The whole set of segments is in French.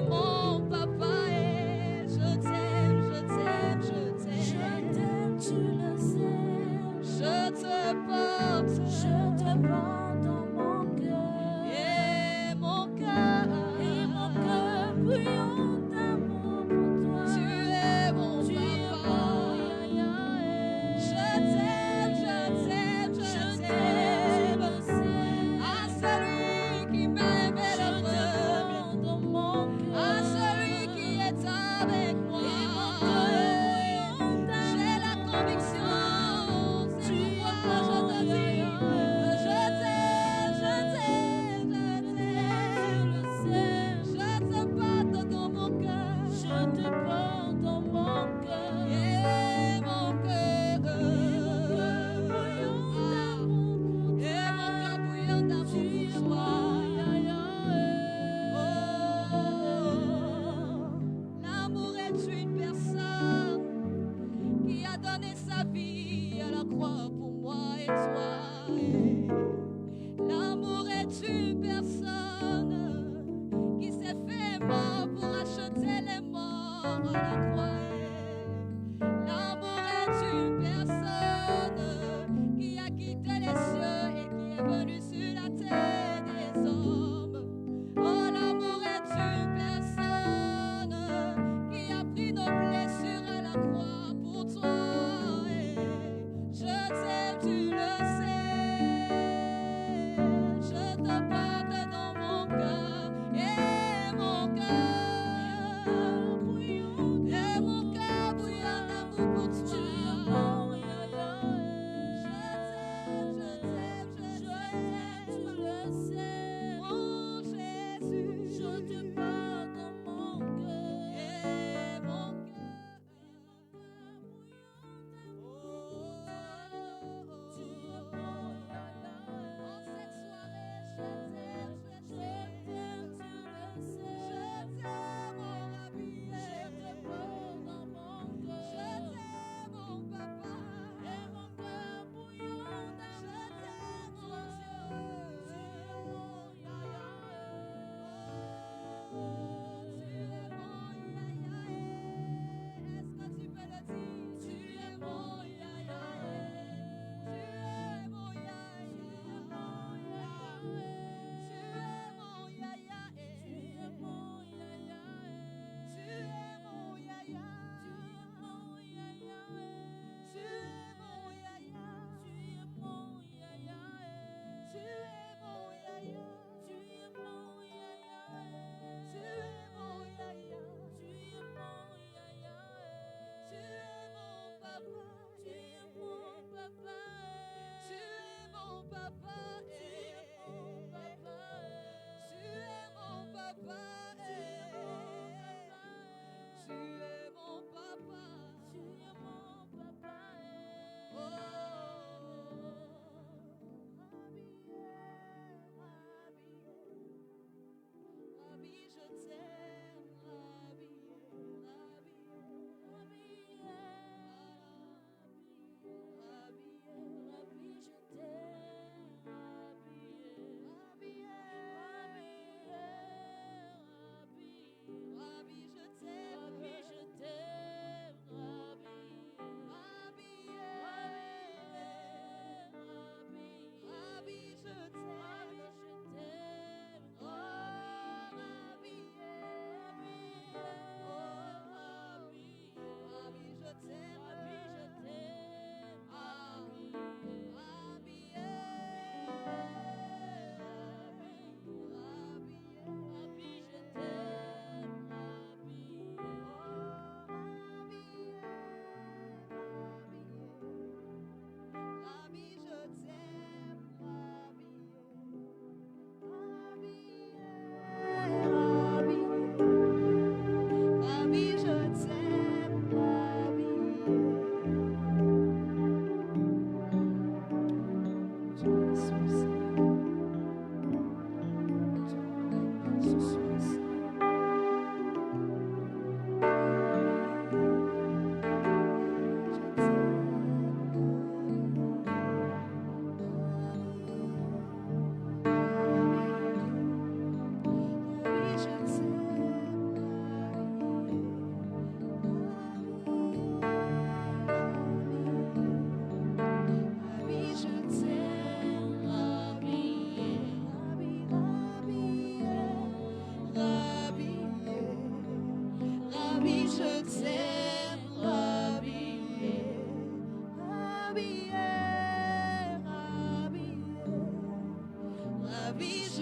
mon papa et je t'aime, je t'aime, je t'aime. Je t'aime, tu le sais. Je te porte dans mon cœur. et mon Et mon cœur bouillon d'amour pour toi. Tu es mon Tu es papa. mon Yahweh. Je t'aime, je t'aime, je t'aime. Tu le sais. À celui qui m'a aimé Je le te premier. prends dans mon cœur. À celui qui est avec moi. Et mon cœur bouillon J'ai la d'amour. conviction. C'est Tu es pourquoi je te mon dis. Yahweh. Je t'aime, je t'aime, je t'aime. Tu le sais. Je te porte dans mon cœur. Je te porte dans mon cœur. Et mon cœur. Bouillon d'amour pour Et toi. mon cœur bouillon d'amour Tu es pour toi. mon Yahweh. L'amour est une personne qui a donné sa vie à la croix pour moi et toi. L'amour est une personne qui s'est fait mort pour acheter les morts à la croix. L'amour est une personne qui a quitté les cieux et qui est venu sur la terre des hommes. Oh, l'amour est une personne qui a pris nos blessures à la croix pour toi. Je t'aime, tu le sais. Je te porte dans mon cœur.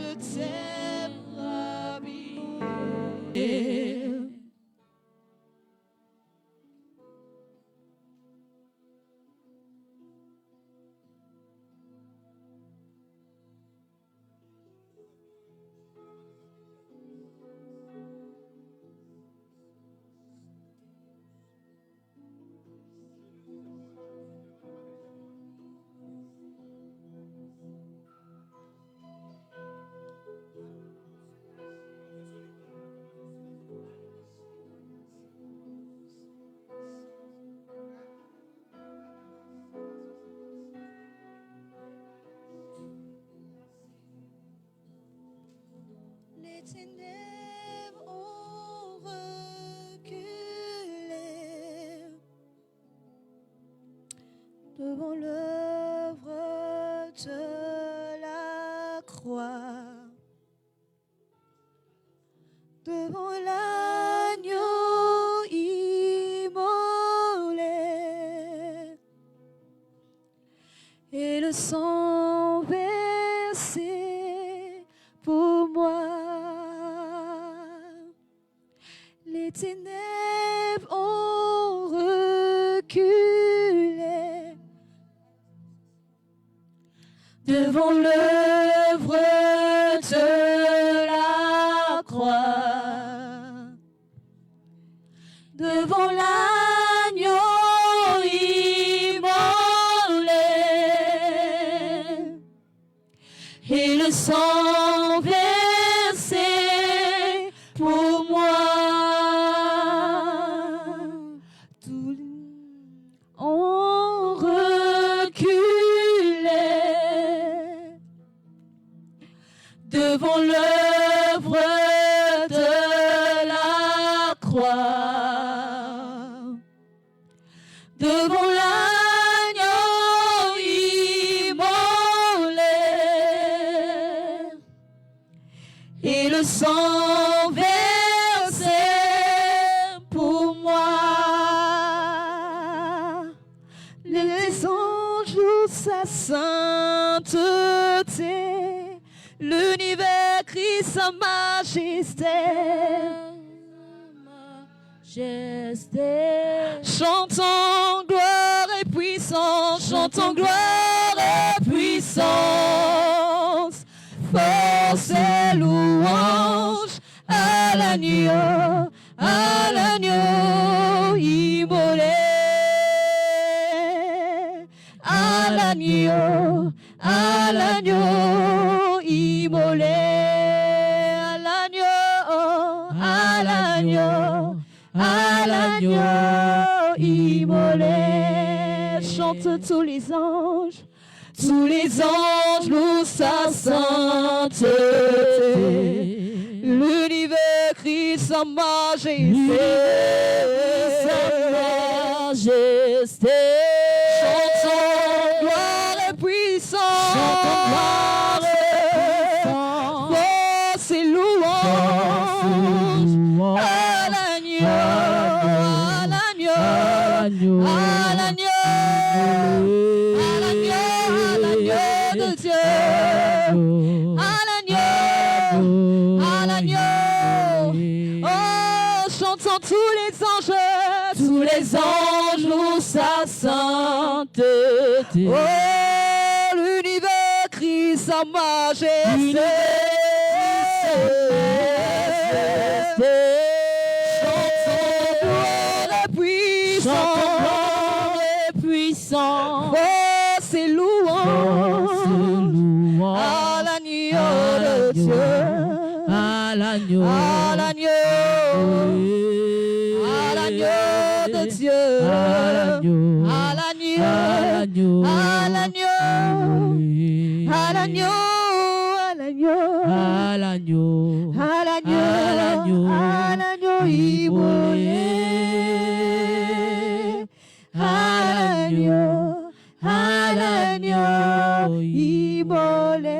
je t'aime, Rabbi. Les ténèbres ont reculé devant l'œuvre de la croix, devant l'agneau immolé et le sang versé pour moi. Les ténèbres ont reculé devant l'œuvre de la croix, devant l'agneau immolé et le sang versé pour moi. Tous ont reculé devant l'œuvre de la croix, devant l'agneau immolé et le sang versé pour moi. Les anges louent sa sainteté, l'univers crie sa majesté. Chantons gloire et puissance, chantons gloire et puissance, force et louange à l'agneau immolé, à l'agneau immolé, à l'agneau immolé. Chantent tous les anges louent sa sainteté, l'univers crie sa majesté, chantons gloire et puissance, force et louange à l'agneau de Dieu, à l'agneau. Oh, chantons tous les anges louent sa sainteté. Oh, l'univers crie sa majesté. Chantons gloire et puissance, force et louange à l'agneau de Dieu, à l'agneau de Dieu, à l'agneau immolé, à l'agneau immolé.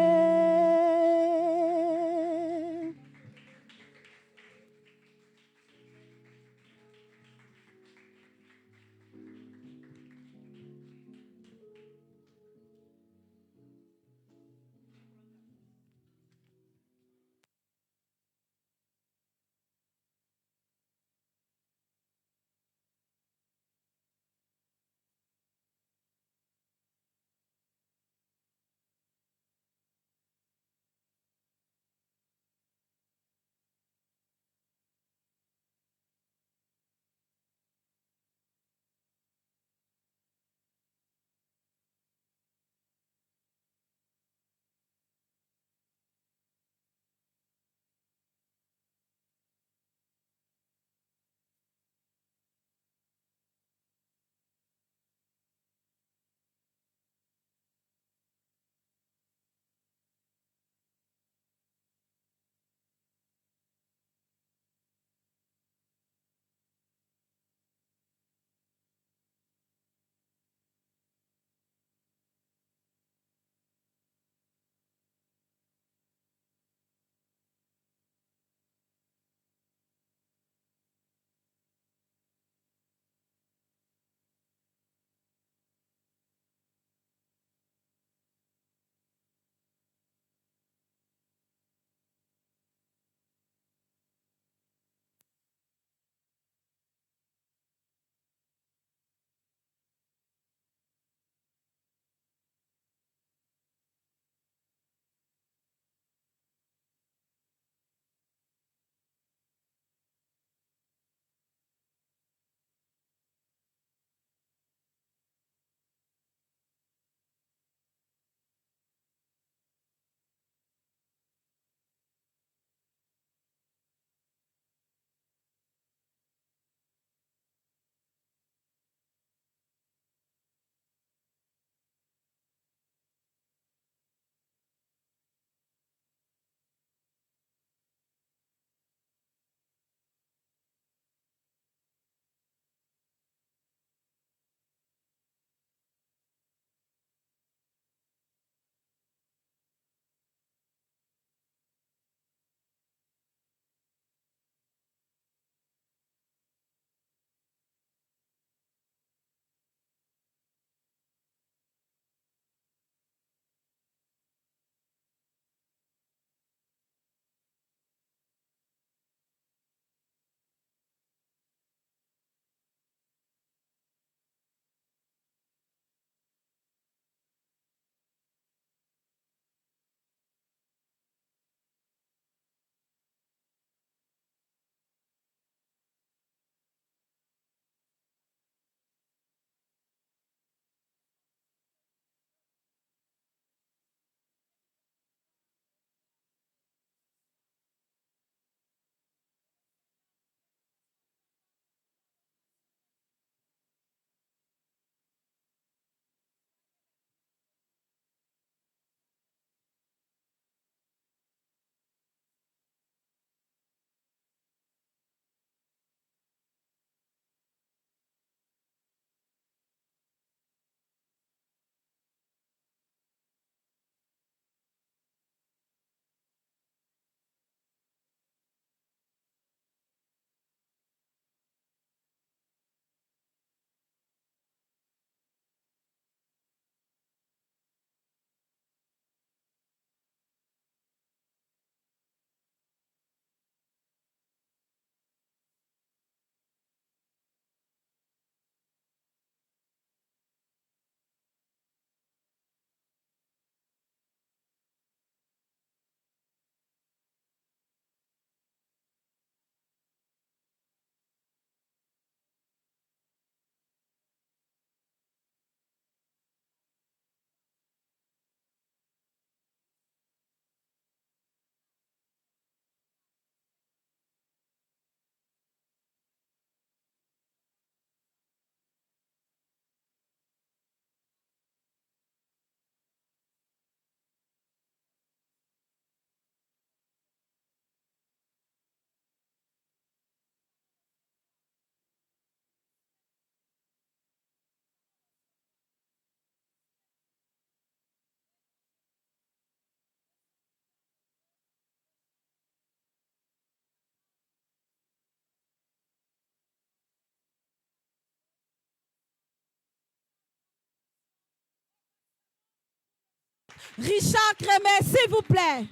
Richard Crémé, s'il vous plaît.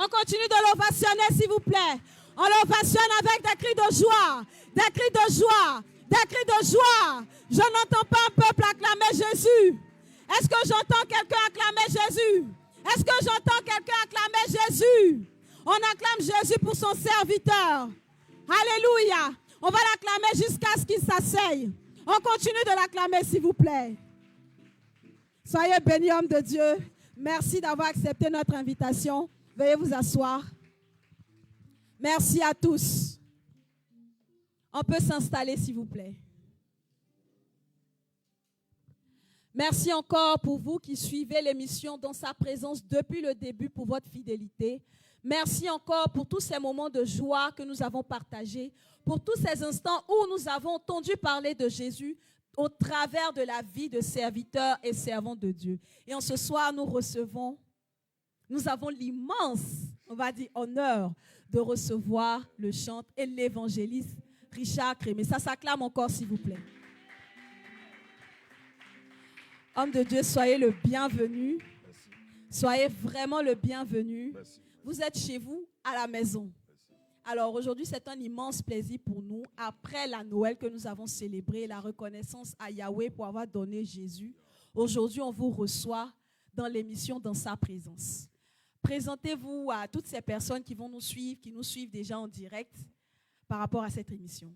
On continue de l'ovationner, s'il vous plaît. On l'ovationne avec des cris de joie, des cris de joie, des cris de joie. Je n'entends pas un peuple acclamer Jésus. Est-ce que j'entends quelqu'un acclamer Jésus? Est-ce que j'entends quelqu'un acclamer Jésus? On acclame Jésus pour son serviteur. Alléluia. On va l'acclamer jusqu'à ce qu'il s'asseye. On continue de l'acclamer, s'il vous plaît. Soyez bénis, homme de Dieu. Merci d'avoir accepté notre invitation. Veuillez vous asseoir. Merci à tous. On peut s'installer, s'il vous plaît. Merci encore pour vous qui suivez l'émission dans sa présence depuis le début pour votre fidélité. Merci encore pour tous ces moments de joie que nous avons partagés, pour tous ces instants où nous avons entendu parler de Jésus au travers de la vie de serviteurs et servants de Dieu. Et en ce soir, nous avons l'immense, on va dire, honneur de recevoir le chantre et l'évangéliste Richard Crémé. Ça s'acclame encore, s'il vous plaît. Homme de Dieu, soyez le bienvenu. Merci. Soyez vraiment le bienvenu. Merci. Vous êtes chez vous, à la maison. Alors aujourd'hui, c'est un immense plaisir pour nous, après la Noël que nous avons célébrée, la reconnaissance à Yahweh pour avoir donné Jésus. Aujourd'hui, on vous reçoit dans l'émission Dans sa présence. Présentez-vous à toutes ces personnes qui vont nous suivre, qui nous suivent déjà en direct par rapport à cette émission.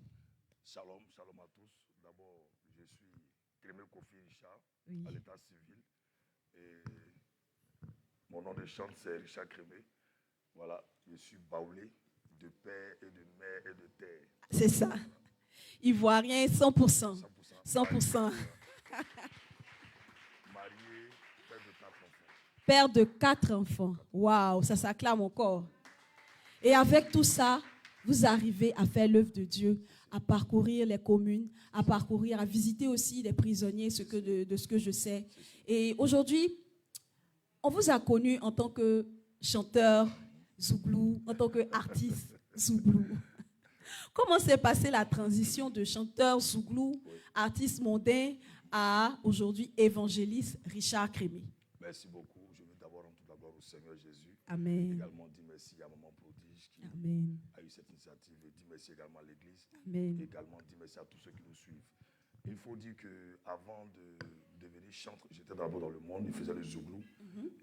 Shalom, shalom à tous. D'abord, je suis Crémé Kofi Richard, Oui. à l'état civil. Et mon nom de chante, c'est Richard Crémé. Voilà, je suis baoulé de père et de mère et de terre. C'est ça. Ivoirien 100%. 100%. Marié, père de 4 enfants. Père de 4 enfants. Waouh, ça s'acclame encore. Et avec tout ça, vous arrivez à faire l'œuvre de Dieu, à parcourir les communes, à visiter aussi les prisonniers, de ce que je sais. Et aujourd'hui, on vous a connu en tant que chanteur Zouglou, en tant qu'artiste Zouglou. Comment s'est passée la transition de chanteur Zouglou, artiste mondain, à aujourd'hui évangéliste Richard Crémé? Merci beaucoup. Je veux d'abord rendre toute la gloire au Seigneur Jésus. Amen. Également dire merci à Maman Prodige qui Amen. a eu cette initiative. Et dire merci également à l'Église. Amen. Également dire merci à tous ceux qui nous suivent. Il faut dire qu'avant de devenir chanteur, j'étais d'abord dans le monde, je faisais le Zouglou.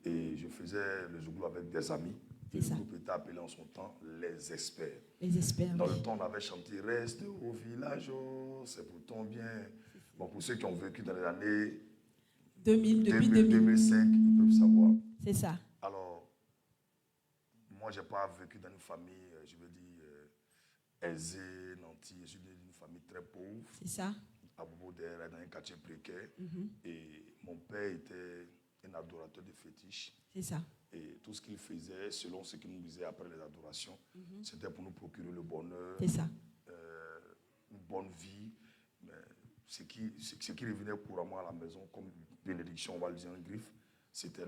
Et je faisais le Zouglou avec des amis. Et le groupe était appelé en son temps Les Experts. Les experts. Dans le temps, on avait chanté « Reste au village, oh, c'est pour ton bien ». Bon, pour ceux qui ont vécu dans les années 2005, ils peuvent savoir. C'est ça. Alors, moi, je n'ai pas vécu dans une famille, je veux dire, aisée, nantie. Je suis d'une famille très pauvre. C'est ça. À Bobo-Der, dans un quartier précaire. Et mon père était un adorateur de fétiches. C'est ça. Et tout ce qu'il faisait, selon ce qu'il nous disait après les adorations, c'était pour nous procurer le bonheur, C'est ça. une bonne vie. Mais ce qui revenait couramment à la maison comme bénédiction, on va le dire en griffe, c'était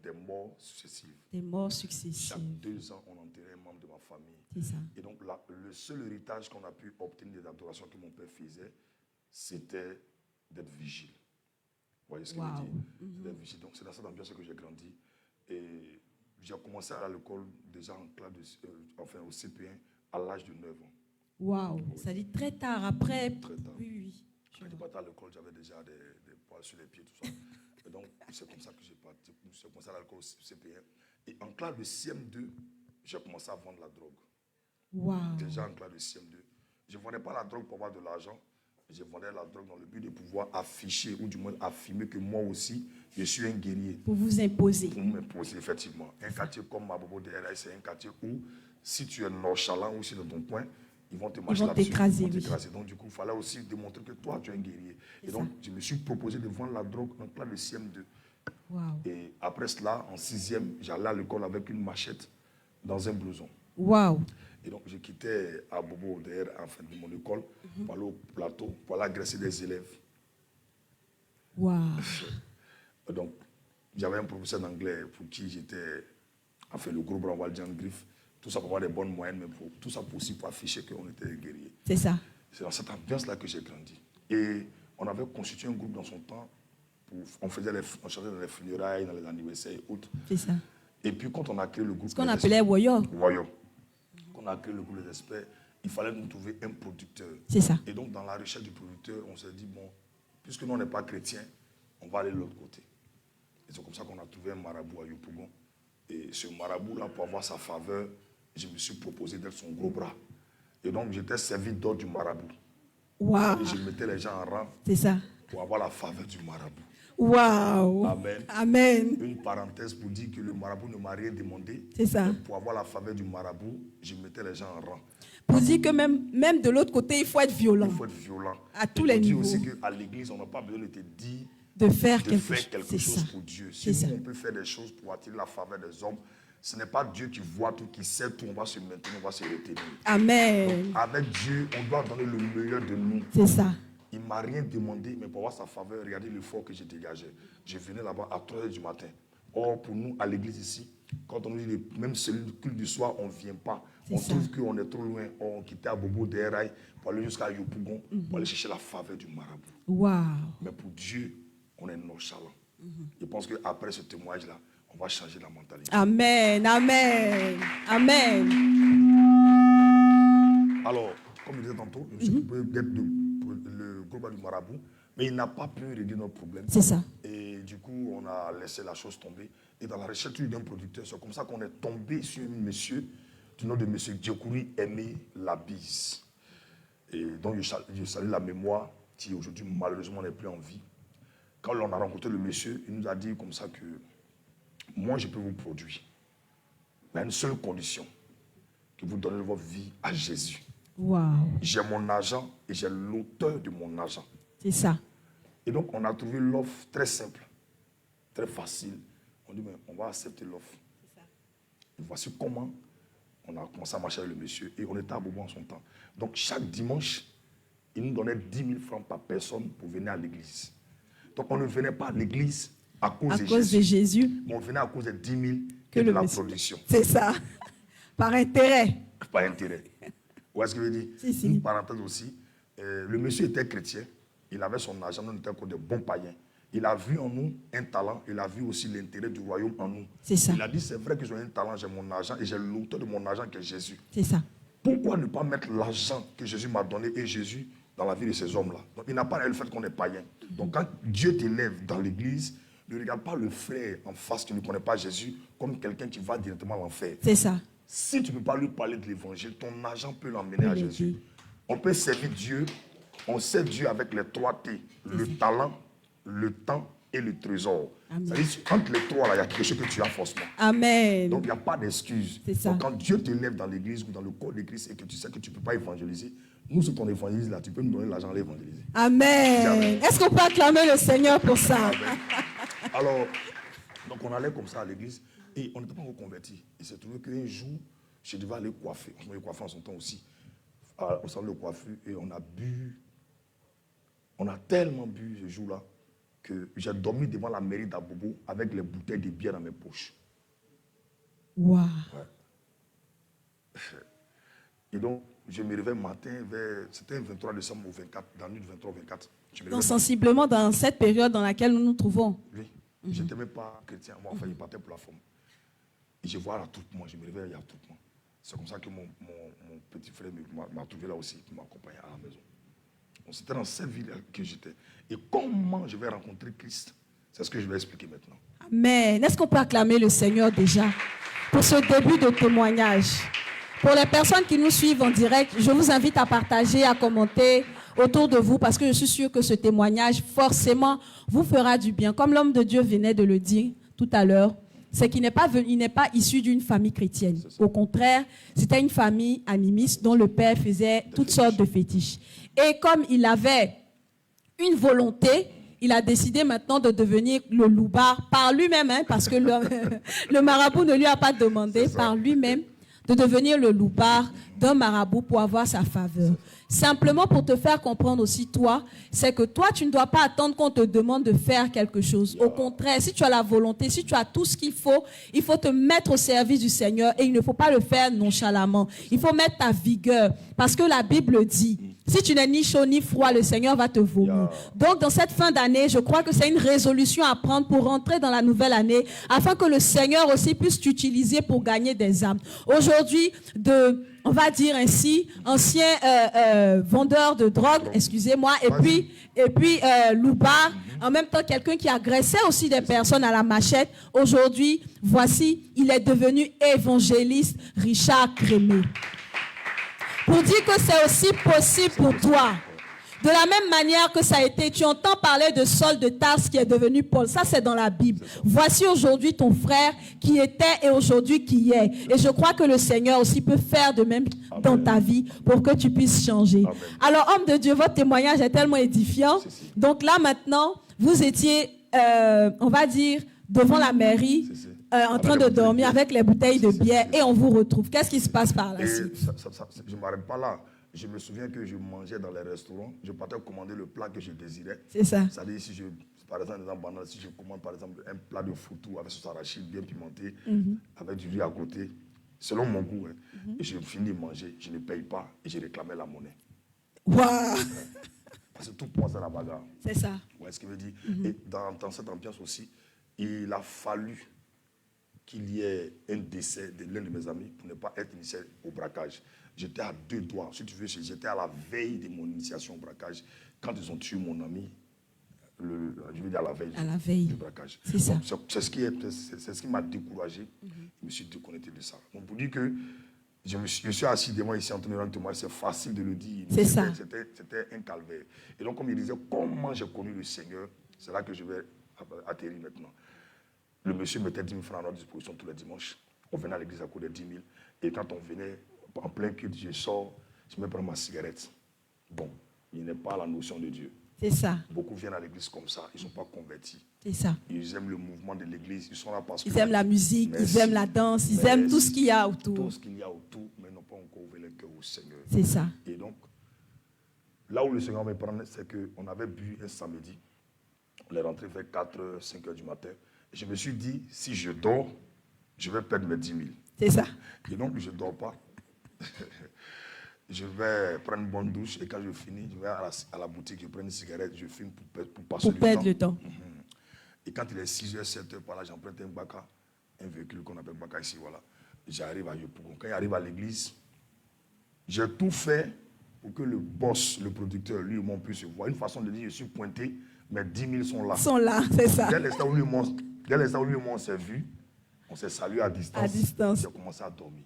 des morts successives. Des morts successives. Chaque 2 ans, on enterrait un membre de ma famille. C'est ça. Et donc, le seul héritage qu'on a pu obtenir des adorations que mon père faisait, c'était d'être vigile. Vous voyez ce que je veux dire? D'être vigile. Donc, c'est dans cette ambiance que j'ai grandi. Et j'ai commencé à l'école déjà en classe au CP1 à l'âge de 9 ans. Waouh, ça dit très tard après. Très tard. Oui. Quand je partais à l'école, j'avais déjà des poils sur les pieds, tout ça. Et donc, c'est comme ça que j'ai commencé à l'école au CP1. Et en classe de CM2, j'ai commencé à vendre la drogue. Waouh. Déjà en classe de CM2. Je ne vendais pas la drogue pour avoir de l'argent. Je vendais la drogue dans le but de pouvoir afficher, ou du moins affirmer que moi aussi, je suis un guerrier. Pour vous imposer. Pour m'imposer, effectivement. Un quartier comme Mabobo-Der, c'est un quartier où, si tu es nonchalant ou si dans ton coin, ils vont te marcher là-dessus. T'écraser, oui. Donc, du coup, il fallait aussi démontrer que toi, tu es un guerrier. Et donc, je me suis proposé de vendre la drogue en classe de CM2. Wow. Et après cela, en 6e, j'allais à l'école avec une machette dans un blouson. Waouh. Et donc, je quittais à Bobo derrière, en fin de mon école, pour aller au plateau, pour aller agresser des élèves. Waouh. Donc, j'avais un professeur d'anglais pour qui j'étais, enfin, le gros bras, on va le dire en griffe, tout ça pour avoir des bonnes moyennes, mais tout ça pour aussi pour afficher qu'on était guerriers. C'est ça. C'est dans cette ambiance-là que j'ai grandi. Et on avait constitué un groupe dans son temps. On chantait dans les funérailles, dans les anniversaires et autres. C'est ça. Et puis quand on a créé le groupe... Ce qu'on appelait Woyo. Woyo. Quand on a créé le groupe des experts, il fallait nous trouver un producteur. C'est ça. Et donc dans la recherche du producteur, on s'est dit, bon, puisque nous on n'est pas chrétiens, on va aller de l'autre côté. Et c'est comme ça qu'on a trouvé un marabout à Yopougon. Et ce marabout-là, pour avoir sa faveur, je me suis proposé d'être son gros bras. Et donc j'étais servi d'ordre du marabout. Waouh. Et je mettais les gens en rang. C'est ça. Pour avoir la faveur du marabout. Waouh. Amen. Amen. Une parenthèse pour dire que le marabout ne m'a rien demandé. C'est ça. Pour avoir la faveur du marabout, je mettais les gens en rang. Pour dire que même de l'autre côté, il faut être violent. Il faut être violent. À tous les niveaux. Il faut dire aussi qu'à l'église, on n'a pas besoin de te dire de faire quelque chose ça. pour Dieu. Si nous, on peut faire des choses pour attirer la faveur des hommes, ce n'est pas Dieu qui voit tout, qui sait tout, on va se maintenir, on va se retenir. Amen. Donc, avec Dieu, on doit donner le meilleur de nous. C'est ça. Il ne m'a rien demandé, mais pour avoir sa faveur, regardez l'effort que j'ai dégagé. Je venais là-bas à 3h du matin. Or, pour nous, à l'église ici, quand on nous dit même celui du culte du soir, on ne vient pas. On trouve qu'on est trop loin. On quittait à Bobo d'Eraï pour aller jusqu'à Yopougon, pour aller chercher la faveur du marabout. Wow. Mais pour Dieu, on est nonchalant. Je pense qu'après ce témoignage-là, on va changer la mentalité. Amen, amen, amen. Alors, comme je disais tantôt, je suis peut-être le groupe du marabout, mais il n'a pas pu régler notre problème. C'est ça. Et du coup, on a laissé la chose tomber. Et dans la recherche d'un producteur, c'est comme ça qu'on est tombé sur un monsieur du nom de monsieur Diokouri Aimé Labise. Et donc, je salue la mémoire qui aujourd'hui, malheureusement, n'est plus en vie. Quand on a rencontré le monsieur, il nous a dit comme ça que moi, je peux vous produire. Mais à une seule condition, que vous donnez votre vie à Jésus. Wow. J'ai mon argent et j'ai l'auteur de mon argent. C'est ça. Et donc, on a trouvé l'offre très simple, très facile. On dit, mais on va accepter l'offre. Et voici comment on a commencé à marcher avec le monsieur. Et on était à Bobo en son temps. Donc, chaque dimanche, il nous donnait 10 000 francs par personne pour venir à l'église. Donc, on ne venait pas à l'église à cause de Jésus. Mais on venait à cause des 10 000 et de la production. C'est ça. Par intérêt. Par intérêt. Où est-ce que je veux dire? Si. Une parenthèse aussi. Le monsieur était chrétien. Il avait son argent. Nous étions encore des bons païens. Il a vu en nous un talent. Il a vu aussi l'intérêt du royaume en nous. C'est ça. Il a dit, c'est vrai que j'ai un talent, j'ai mon argent et j'ai l'auteur de mon argent qui est Jésus. C'est ça. Pourquoi ne pas mettre l'argent que Jésus m'a donné et Jésus dans la vie de ces hommes-là? Donc, il n'a pas le fait qu'on est païen. Donc, quand Dieu t'élève dans l'église, ne regarde pas le frère en face qui ne connaît pas Jésus comme quelqu'un qui va directement à l'enfer. C'est ça. Si tu ne peux pas lui parler de l'évangile, ton argent peut l'emmener à Jésus. On peut servir Dieu. On sert Dieu avec les 3 T. Le talent, le temps et le trésor. C'est-à-dire, entre les 3, là, il y a quelque chose que tu as forcément. Amen. Donc, il n'y a pas d'excuse. C'est ça. Donc, quand Dieu t'élève dans l'église ou dans le corps de Christ et que tu sais que tu ne peux pas évangéliser, nous, ce qu'on évangélise là, tu peux nous donner l'argent à l'évangéliser. Amen. Est-ce qu'on peut acclamer le Seigneur pour ça? Amen. Alors, donc on allait comme ça à l'église et on n'était pas encore convertis. Il s'est trouvé qu'un jour, je devais aller coiffer. On m'avait coiffé en son temps aussi, au salon de coiffure, et on a bu. On a tellement bu ce jour-là que j'ai dormi devant la mairie d'Abobo avec les bouteilles de bière dans mes poches. Wow. Ouais. Et donc, je me réveille matin, c'était le 23 décembre au 24, dans la nuit du 23 au 24. Donc, sensiblement dans cette période dans laquelle nous nous trouvons. Oui. Je n'étais même pas chrétien. Moi, enfin, je partais pour la forme. Et je vois l'attroupement. Je me réveille, il y a l'attroupement. C'est comme ça que mon petit frère m'a trouvé là aussi, qui m'accompagnait à la maison. C'était dans cette ville que j'étais. Et comment je vais rencontrer Christ? C'est ce que je vais expliquer maintenant. Amen. Est-ce qu'on peut acclamer le Seigneur déjà pour ce début de témoignage? Pour les personnes qui nous suivent en direct, je vous invite à partager, à commenter autour de vous parce que je suis sûre que ce témoignage, forcément, vous fera du bien. Comme l'homme de Dieu venait de le dire tout à l'heure, c'est qu'il n'est pas issu d'une famille chrétienne. Au contraire, c'était une famille animiste dont le père faisait toutes sortes de fétiches. Et comme il avait une volonté, il a décidé maintenant de devenir le loupard par lui-même, hein, parce que le marabout ne lui a pas demandé, par lui-même, de devenir le loupard d'un marabout pour avoir sa faveur. simplement pour te faire comprendre aussi, toi, c'est que toi, tu ne dois pas attendre qu'on te demande de faire quelque chose. Au contraire, si tu as la volonté, si tu as tout ce qu'il faut te mettre au service du Seigneur et il ne faut pas le faire nonchalamment. Il faut mettre ta vigueur parce que la Bible dit, si tu n'es ni chaud ni froid, le Seigneur va te vomir. Donc, dans cette fin d'année, je crois que c'est une résolution à prendre pour rentrer dans la nouvelle année afin que le Seigneur aussi puisse t'utiliser pour gagner des âmes. Aujourd'hui, on va dire ainsi, ancien vendeur de drogue, excusez-moi, et puis loupard, en même temps quelqu'un qui agressait aussi des personnes à la machette. Aujourd'hui, voici, il est devenu évangéliste Richard Crémé. Pour dire que c'est aussi possible pour toi. De la même manière que ça a été, tu entends parler de Saul de Tarse qui est devenu Paul. Ça, c'est dans la Bible. Voici aujourd'hui ton frère qui était et aujourd'hui qui est. Et je crois que le Seigneur aussi peut faire de même dans ta vie pour que tu puisses changer. Amen. Alors, homme de Dieu, votre témoignage est tellement édifiant. Donc là, maintenant, vous étiez, on va dire, devant la mairie, en train de dormir avec les bouteilles de bière et on vous retrouve. Qu'est-ce qui se passe par la suite? Je ne m'arrête pas là. Je me souviens que je mangeais dans les restaurants, je partais commander le plat que je désirais. C'est ça. C'est-à-dire, par exemple, si je commande par exemple un plat de foutou avec sauce arachide bien pimenté, avec du riz à côté, selon mon goût, et je finis de manger, je ne paye pas et je réclamais la monnaie. Waouh! Parce que tout passe à la bagarre. C'est ça. Ouais, ce qui veut dire. Et dans cette ambiance aussi, il a fallu qu'il y ait un décès de l'un de mes amis pour ne pas être initié au braquage. J'étais à 2 doigts. Si tu veux, j'étais à la veille de mon initiation au braquage. Quand ils ont tué mon ami, je veux dire à la veille du braquage. C'est ça. C'est ce qui m'a découragé. Je me suis déconnecté de ça. Donc, pour dire que je suis assis devant ici en train de rendre témoignage, c'est facile de le dire. C'est ça. C'était un calvaire. Et donc, comme il disait, comment j'ai connu le Seigneur, c'est là que je vais atterrir maintenant. Le monsieur mettait 10 000 francs à notre disposition tous les dimanches. On venait à l'église à court de 10 000. Et quand on venait en plein culte, je sors, je me prends ma cigarette. Bon, il n'est pas la notion de Dieu. C'est ça. Beaucoup viennent à l'église comme ça, ils ne sont pas convertis. C'est ça. Ils aiment le mouvement de l'église, ils sont là parce ils aiment la musique, ils aiment la danse, ils aiment tout ce qu'il y a autour. Tout ce qu'il y a autour, mais n'ont pas encore ouvert le cœur au Seigneur. C'est ça. Et donc, là où le Seigneur me prend, c'est qu'on avait bu un samedi. On est rentré vers 4, 5 heures du matin. Et je me suis dit, si je dors, je vais perdre mes 10 000. C'est ça. Et donc, je ne dors pas. Je vais prendre une bonne douche et quand je finis, je vais à la boutique, je prends une cigarette, je fume pour passer le temps. Et quand il est 6h, 7h, par là, j'emprunte un baka, un véhicule qu'on appelle baka ici, voilà. J'arrive à Yopougon. Quand j'arrive à l'église, j'ai tout fait pour que le boss, le producteur, lui, mon puisse voir. Une façon de dire, je suis pointé, mais 10 000 sont là. Sont là, c'est ça. Dès l'instant où lui, on s'est vu, on s'est salué à distance. À distance. J'ai commencé à dormir.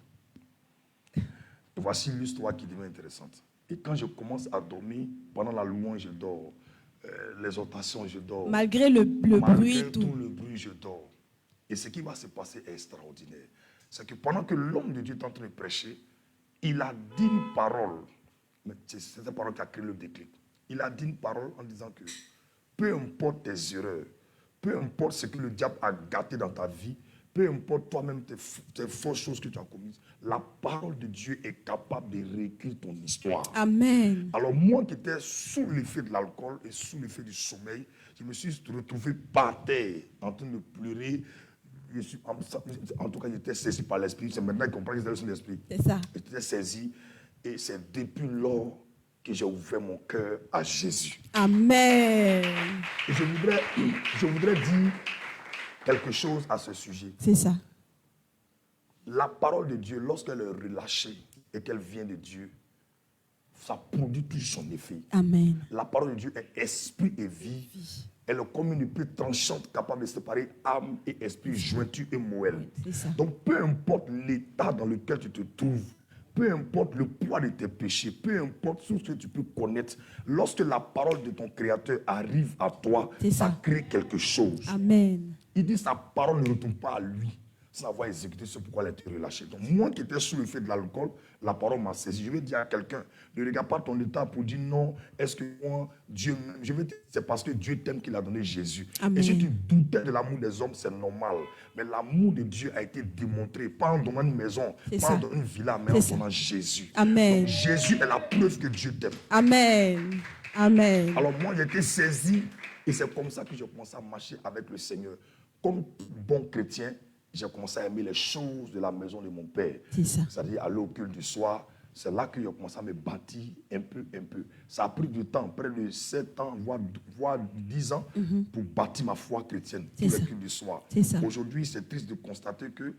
Et voici l'histoire qui devient intéressante. Et quand je commence à dormir, pendant la louange, je dors. L'exhortation, je dors. Malgré le bruit, Malgré tout le bruit, je dors. Et ce qui va se passer est extraordinaire. C'est que pendant que l'homme de Dieu est en train de prêcher, il a dit une parole. Mais c'est cette parole qui a créé le déclic. Il a dit une parole en disant que peu importe tes erreurs, peu importe ce que le diable a gâté dans ta vie, peu importe toi-même tes fausses choses que tu as commises, la parole de Dieu est capable de réécrire ton histoire. Amen. Alors moi qui étais sous l'effet de l'alcool et sous l'effet du sommeil, je me suis retrouvé par terre en train de pleurer. En tout cas, j'étais saisi par l'esprit. C'est maintenant qu'il comprend que c'est l'esprit. C'est ça. J'étais saisi et c'est depuis lors que j'ai ouvert mon cœur à Jésus. Amen. Et je voudrais dire quelque chose à ce sujet. C'est ça. La parole de Dieu, lorsqu'elle est relâchée et qu'elle vient de Dieu, ça produit tout son effet. Amen. La parole de Dieu est esprit et vie. Elle est comme une épée tranchante capable de séparer âme et esprit, jointure et moelle. Donc peu importe l'état dans lequel tu te trouves, peu importe le poids de tes péchés, peu importe tout ce que tu peux connaître, lorsque la parole de ton Créateur arrive à toi, ça crée quelque chose. Amen. Il dit sa parole ne retourne pas à lui sans avoir exécuté ce pourquoi elle a été relâchée. Donc moi qui étais sous le fait de l'alcool, la parole m'a saisi. Je vais dire à quelqu'un, ne regarde pas ton état pour dire non, est-ce que moi, Dieu m'aime. Je vais te dire, c'est parce que Dieu t'aime qu'il a donné Jésus. Amen. Et si tu doutais de l'amour des hommes, c'est normal. Mais l'amour de Dieu a été démontré, pas en donnant une maison, C'est pas ça. en donnant une villa, mais C'est en ça. donnant Jésus. Amen. Donc, Jésus est la preuve que Dieu t'aime. Amen. Amen. Alors moi, j'ai été saisi et c'est comme ça que j'ai commencé à marcher avec le Seigneur. Comme bon chrétien, j'ai commencé à aimer les choses de la maison de mon père. C'est ça. C'est-à-dire aller au culte du soir. C'est là que j'ai commencé à me bâtir un peu. Ça a pris du temps, près de 7 ans, voire 10 ans, pour bâtir ma foi chrétienne C'est pour ça. les cultes du soir. C'est ça. Aujourd'hui, c'est triste de constater que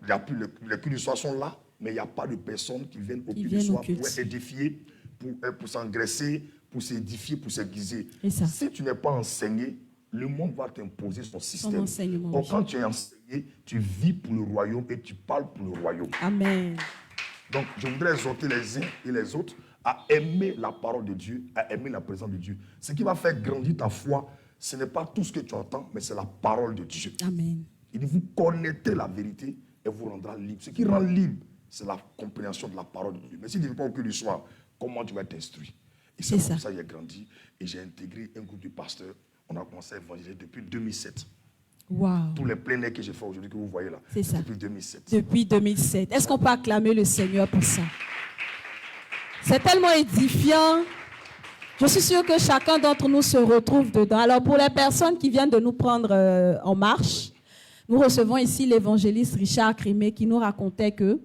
il y a plus, les cultes du soir sont là, mais il n'y a pas de personnes qui viennent au culte du viennent au soir culte. pour être édifiées, pour s'engraisser, pour s'édifier, pour s'aiguiser. C'est ça. Si tu n'es pas enseigné, le monde va t'imposer son système. enseignement, Or, oui. quand tu es enseigné, tu vis pour le royaume et tu parles pour le royaume. Amen. Donc, je voudrais exhorter les uns et les autres à aimer la parole de Dieu, à aimer la présence de Dieu. Ce qui va faire grandir ta foi, ce n'est pas tout ce que tu entends, mais c'est la parole de Dieu. Amen. Il dit, vous connaîtrez la vérité et vous rendra libre. Ce qui rend libre, c'est la compréhension de la parole de Dieu. Mais si tu ne vis pas au culte du soir, comment tu vas être instruit? Et c'est C'est comme ça. ça que j'ai grandi et j'ai intégré un groupe de pasteurs. On a commencé à évangéliser depuis 2007. Wow. Tous les pleins airs que j'ai fait aujourd'hui, que vous voyez là, C'est ça. depuis 2007. Depuis 2007. Est-ce qu'on peut acclamer le Seigneur pour ça? C'est tellement édifiant. Je suis sûre que chacun d'entre nous se retrouve dedans. Alors, pour les personnes qui viennent de nous prendre en marche, nous recevons ici l'évangéliste Richard Crimé qui nous racontait que,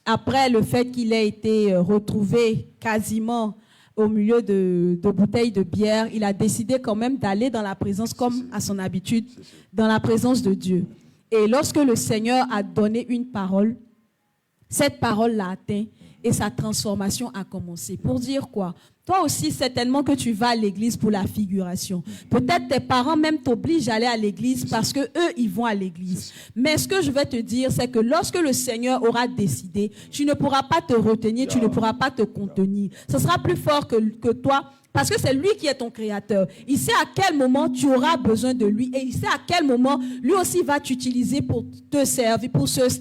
après le fait qu'il ait été retrouvé quasiment au milieu de bouteilles de bière, il a décidé quand même d'aller dans la présence, comme à son habitude, dans la présence de Dieu. Et lorsque le Seigneur a donné une parole, cette parole l'a atteint et sa transformation a commencé. Pour dire quoi? Toi aussi, certainement que tu vas à l'église pour la figuration. Peut-être tes parents même t'obligent à aller à l'église parce que eux, ils vont à l'église. Mais ce que je vais te dire, c'est que lorsque le Seigneur aura décidé, tu ne pourras pas te retenir, tu ne pourras pas te contenir. Ce sera plus fort que toi. Parce que c'est lui qui est ton créateur. Il sait à quel moment tu auras besoin de lui et il sait à quel moment lui aussi va t'utiliser pour te servir,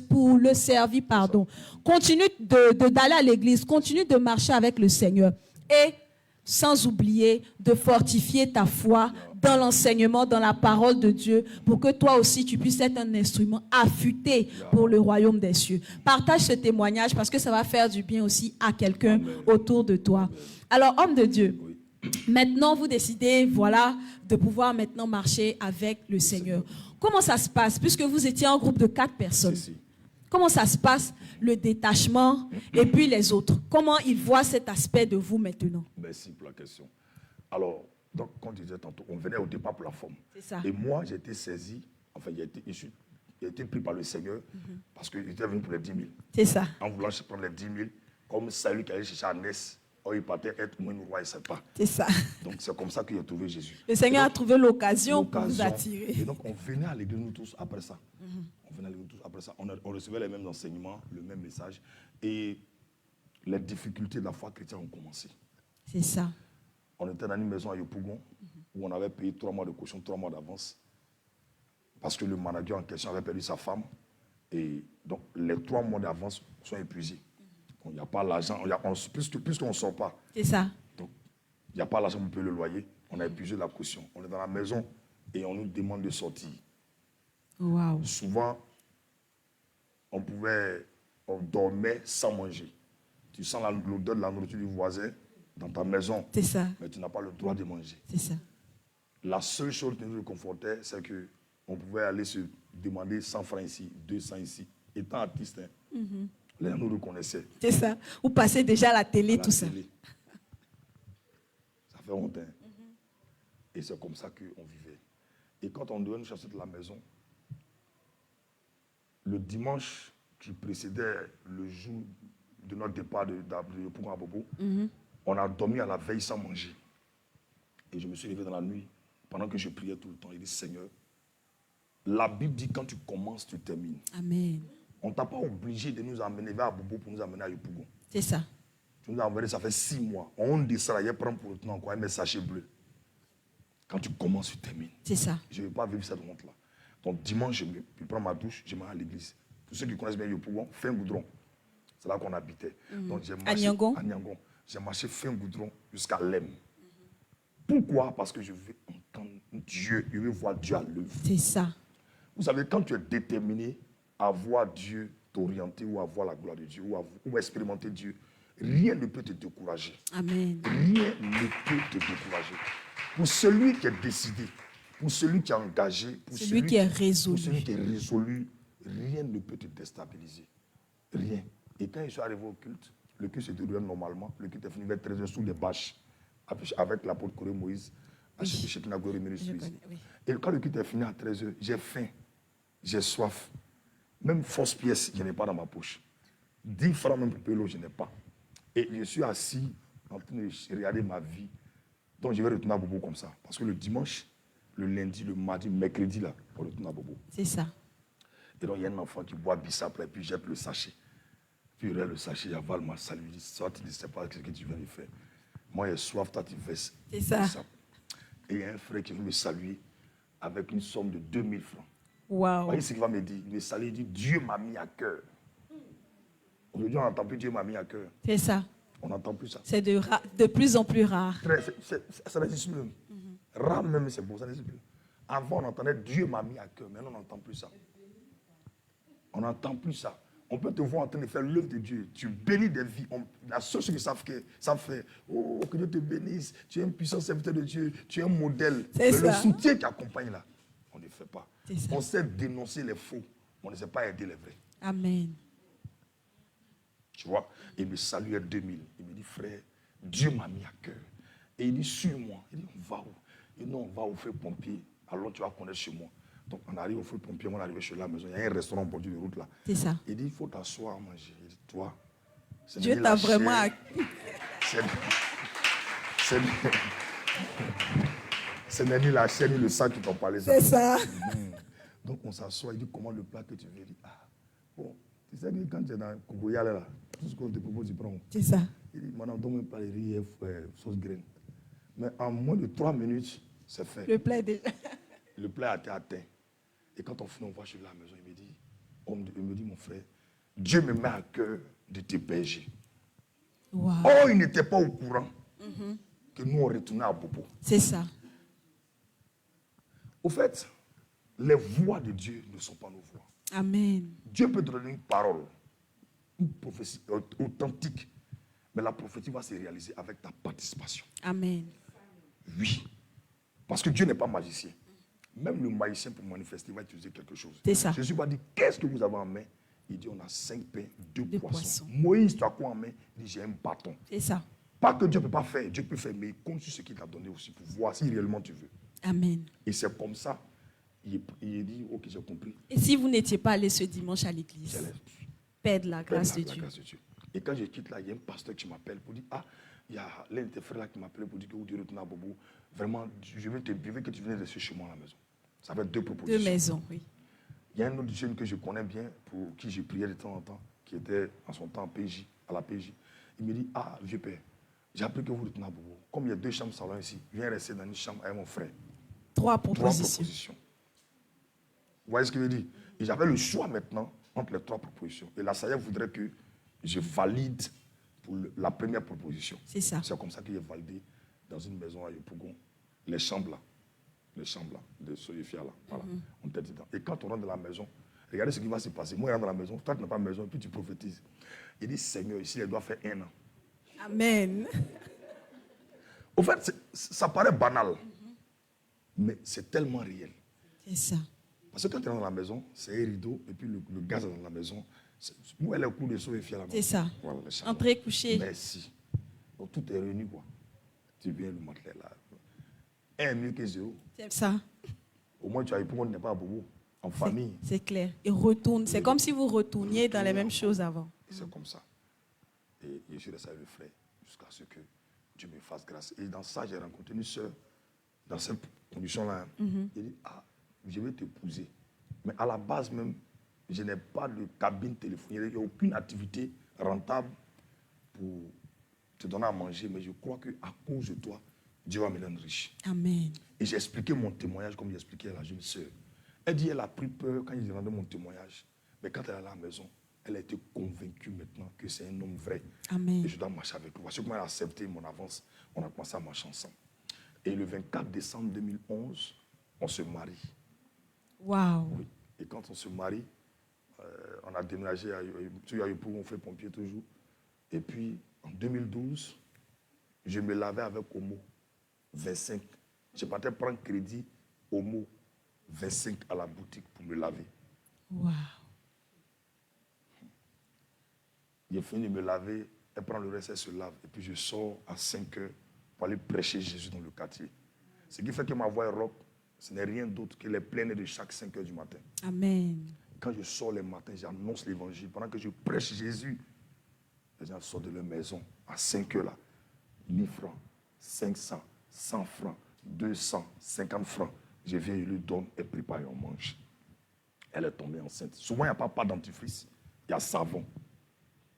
pour le servir, pardon. Continue d'aller à l'église, continue de marcher avec le Seigneur et sans oublier de fortifier ta foi dans l'enseignement, dans la parole de Dieu pour que toi aussi tu puisses être un instrument affûté pour le royaume des cieux. Partage ce témoignage parce que ça va faire du bien aussi à quelqu'un autour de toi. Alors, homme de Dieu, maintenant, vous décidez, voilà, de pouvoir maintenant marcher avec le Seigneur. Comment ça se passe, puisque vous étiez en groupe de 4 personnes? Comment ça se passe, le détachement et puis les autres? Comment ils voient cet aspect de vous maintenant? Merci pour la question. Alors, donc, comme je disais tantôt, on venait au départ pour la forme. C'est ça. Et moi, j'ai été saisi, enfin, j'ai été pris par le Seigneur parce qu'il était venu pour les 10 000. C'est ça. En voulant prendre les 10 000, comme Saül qui allait chercher Agnès, il partait être moins roi, il ne sait pas. C'est ça. Donc, c'est comme ça que j'ai trouvé Jésus. Le Seigneur Donc, a trouvé l'occasion pour vous l'occasion. attirer. Et donc, on venait à l'église nous tous après ça. On venait à l'église tous après ça. On recevait les mêmes enseignements, le même message. Et les difficultés de la foi chrétienne ont commencé. C'est ça. On était dans une maison à Yopougon où on avait payé 3 mois de caution, 3 mois d'avance. Parce que le manager en question avait perdu sa femme. Et donc, les 3 mois d'avance sont épuisés. Il n'y a pas l'argent, puisqu'on ne sort pas. C'est ça. Donc, il n'y a pas l'argent pour payer le loyer. On a épuisé la caution. On est dans la maison et on nous demande de sortir. Waouh. Souvent, on dormait sans manger. Tu sens l'odeur de la nourriture du voisin dans ta maison, C'est ça. mais tu n'as pas le droit de manger. C'est ça. La seule chose qui nous réconfortait, c'est qu'on pouvait aller se demander 100 francs ici, 200 ici. Étant artiste, les gens nous reconnaissaient. C'est ça. Vous passez déjà à la télé, À la tout ça. télé. Ça fait honte. Et c'est comme ça qu'on vivait. Et quand on devait nous chercher de la maison, le dimanche qui précédait le jour de notre départ de Yopougon à Bobo, on a dormi à la veille sans manger. Et je me suis levé dans la nuit, pendant que je priais tout le temps. Il dit, Seigneur, la Bible dit quand tu commences, tu termines. Amen. On ne t'a pas obligé de nous emmener vers Bobo pour nous amener à Yopougon. C'est ça. Tu nous as envoyé, ça fait 6 mois. On descend, il prend pour le temps encore un message bleu. Quand tu commences, tu termines. C'est ça. Je ne veux pas vivre cette honte-là. Donc dimanche, je prends ma douche, je m'en vais à l'église. Pour ceux qui connaissent bien Yopougon, fin goudron. C'est là qu'on habitait. Donc j'ai marché À Niangon. à Niangon. J'ai marché fin goudron jusqu'à Lem. Pourquoi? Parce que je veux entendre Dieu, je veux voir Dieu à l'œuvre. C'est ça. Vous savez, quand tu es déterminé à voir Dieu t'orienter ou à voir la gloire de Dieu ou à expérimenter Dieu, rien ne peut te décourager. Amen. Rien ne peut te décourager. Pour celui qui est décidé, pour celui qui est engagé, pour Celui qui est résolu. pour celui qui est résolu, rien ne peut te déstabiliser. Rien. Et quand je suis arrivé au culte, le culte se déroulait normalement. Le culte est fini vers 13h sous les bâches avec l'apôtre Corée Moïse à Shekinah Glory Ministries. Oui. Et quand le culte est fini à 13h, j'ai faim, j'ai soif. Même fausse pièce, je n'ai pas dans ma poche. 10 francs même pour payer l'eau, je n'ai pas. Et je suis assis en train de regarder ma vie. Donc je vais retourner à Bobo comme ça. Parce que le dimanche, le lundi, le mardi, le mercredi, là, on retourne à Bobo. C'est ça. Et donc il y a un enfant qui boit bissap, et puis jette le sachet. Puis il regarde le sachet, il avale ma salle, il dit, soit tu ne sais pas ce que tu viens de faire. Moi, j'ai soif, toi tu verses. C'est ça. Et il y a un frère qui veut me saluer avec une somme de 2000 francs. Vous Waouh. voyez ce qu'il va me dire? Il me salue, il dit, Dieu m'a mis à cœur. Aujourd'hui, on n'entend plus Dieu m'a mis à cœur. C'est ça. On n'entend plus ça. C'est de plus en plus rare. Ça n'existe plus. Rare même, c'est beau, ça n'existe plus. Avant, on entendait Dieu m'a mis à cœur. Maintenant, on n'entend plus ça. On n'entend plus ça. On peut te voir en train de faire l'œuvre de Dieu. Tu bénis des vies. La seule chose qu'ils savent faire, oh, que Dieu te bénisse. Tu es un puissant serviteur de Dieu. Tu es un modèle. C'est Mais le ça. soutien qui accompagne là, on ne fait pas. C'est ça. On sait dénoncer les faux. On ne sait pas aider les vrais. Amen. Tu vois, il me salue à 2000. Il me dit, frère, Dieu m'a mis à cœur. Et il dit, suis-moi. Il dit, on va où? Il dit, non, on va au feu pompier. Alors tu vas connaître chez moi. Donc on arrive au feu pompier, on arrive chez la maison. Il y a un restaurant au bord de route là. C'est ça. Il dit, il faut t'asseoir à manger. Il dit, toi, c'est Dieu ni t'a la vraiment... chair, ce n'est ni la chair ni le sang qui t'ont parlé. C'est ça. Donc on s'assoit, il dit, comment le plat que tu veux? Il dit, ah, bon, tu sais que quand tu es dans Kogoya là, tout ce qu'on te propose, tu prends. C'est ça. Il dit, maintenant, donne-moi pas les riz et sauce graine. Mais en moins de 3 minutes, c'est fait. Le plat est déjà... Le plat a été atteint. Et quand on finit, on va chez la maison, il me dit, mon frère, Dieu me met à cœur de t'héberger. Wow. Oh, il n'était pas au courant que nous, on retournait à Bobo. C'est ça. Au fait, les voix de Dieu ne sont pas nos voix. Amen. Dieu peut te donner une parole, une prophétie authentique, mais la prophétie va se réaliser avec ta participation. Amen. Oui. Parce que Dieu n'est pas magicien. Même le magicien, pour manifester, va utiliser quelque chose. C'est ça. Jésus va dire, qu'est-ce que vous avez en main? Il dit, on a 5 pains, 2 Deux poissons. poissons. Moïse, tu as quoi en main? Il dit, j'ai un bâton. C'est ça. Pas que Dieu ne peut pas faire, Dieu peut faire, mais il compte sur ce qu'il t'a donné aussi pour voir si réellement tu veux. Amen. Et c'est comme ça, il dit, ok, j'ai compris. Et si vous n'étiez pas allé ce dimanche à J'ai l'église, la- paix de la grâce de la Dieu. grâce de Dieu. Et quand je quitte là, il y a un pasteur qui m'appelle pour dire, ah, il y a l'un de tes frères là qui m'appelle pour dire que vous devez retourner à Bobo. Vraiment, je veux que tu viennes rester chez moi à la maison. Ça fait 2 propositions. Deux maisons, oui. Il y a un autre jeune que je connais bien, pour qui j'ai prié de temps en temps, qui était en son temps à la PJ. Il me dit, ah, vieux père, j'ai appris que vous retournez à Bobo. Comme il y a 2 chambres salon ici, viens rester dans une chambre avec mon frère. 3 3 propositions. propositions. Vous voyez ce qu'il veut dire? Et j'avais le choix maintenant entre les 3 propositions. Et la SAIA voudrait que je valide pour la première proposition. C'est ça. C'est comme ça que j'ai validé dans une maison à Yopougon, les chambres là, de Soyefia là. Voilà. On était dedans. Et quand on rentre dans la maison, regardez ce qui va se passer. Moi, je rentre dans la maison, toi, tu n'as pas de maison, et puis tu prophétises. Il dit, Seigneur, ici, elle doit faire 1 an. Amen. Au fait, ça paraît banal, mais c'est tellement réel. C'est ça. Parce que quand tu rentres dans la maison, c'est un rideau, et puis le gaz est dans la maison. Où elle est au cours de Soyefia là. C'est ça. Voilà, les chambres. Entrer, coucher. Merci. Donc tout est réuni, quoi. Tu viens le matelas là. 1 mieux que 0. C'est ça. Au moins, tu as eu pour qu'on n'est pas à Bobo, en famille. C'est clair. Et retourne. C'est comme si vous retourniez dans les mêmes choses avant. Et c'est comme ça. Et je suis resté avec le frère jusqu'à ce que Dieu me fasse grâce. Et dans ça, j'ai rencontré une soeur, dans cette condition-là. Il dit, ah, je vais t'épouser. Mais à la base même, je n'ai pas de cabine téléphonique. Il n'y a aucune activité rentable pour te donner à manger. Mais je crois qu'à cause de toi, Dieu va me rendre riche. Amen. Et j'ai expliqué mon témoignage comme j'ai expliqué à la jeune sœur. Elle dit, elle a pris peur quand il rendait mon témoignage. Mais quand elle est à la maison, elle a été convaincue maintenant que c'est un homme vrai. Amen. Et je dois marcher avec lui. Voici comment elle a accepté mon avance. On a commencé à marcher ensemble. Et le 24 décembre 2011, on se marie. Wow. Oui. Et quand on se marie, on a déménagé à Yayopou, on fait pompier toujours. Et puis, en 2012, je me lavais avec Omo 25. Je partais prendre crédit Omo 25 à la boutique pour me laver. Wow. J'ai fini de me laver, elle prend le reste, elle se lave. Et puis je sors à 5 heures pour aller prêcher Jésus dans le quartier. Ce qui fait que ma voix est rock, ce n'est rien d'autre que les plaines de chaque 5 heures du matin. Amen. Quand je sors les matins, j'annonce l'évangile. Pendant que je prêche Jésus, les gens sortent de leur maison à 5 heures là. 1000 francs, 500, 100 francs, 200, 50 francs. Je viens, je lui donne, elle prépare et on mange. Elle est tombée enceinte. Souvent, il n'y a pas de dentifrice, il y a savon.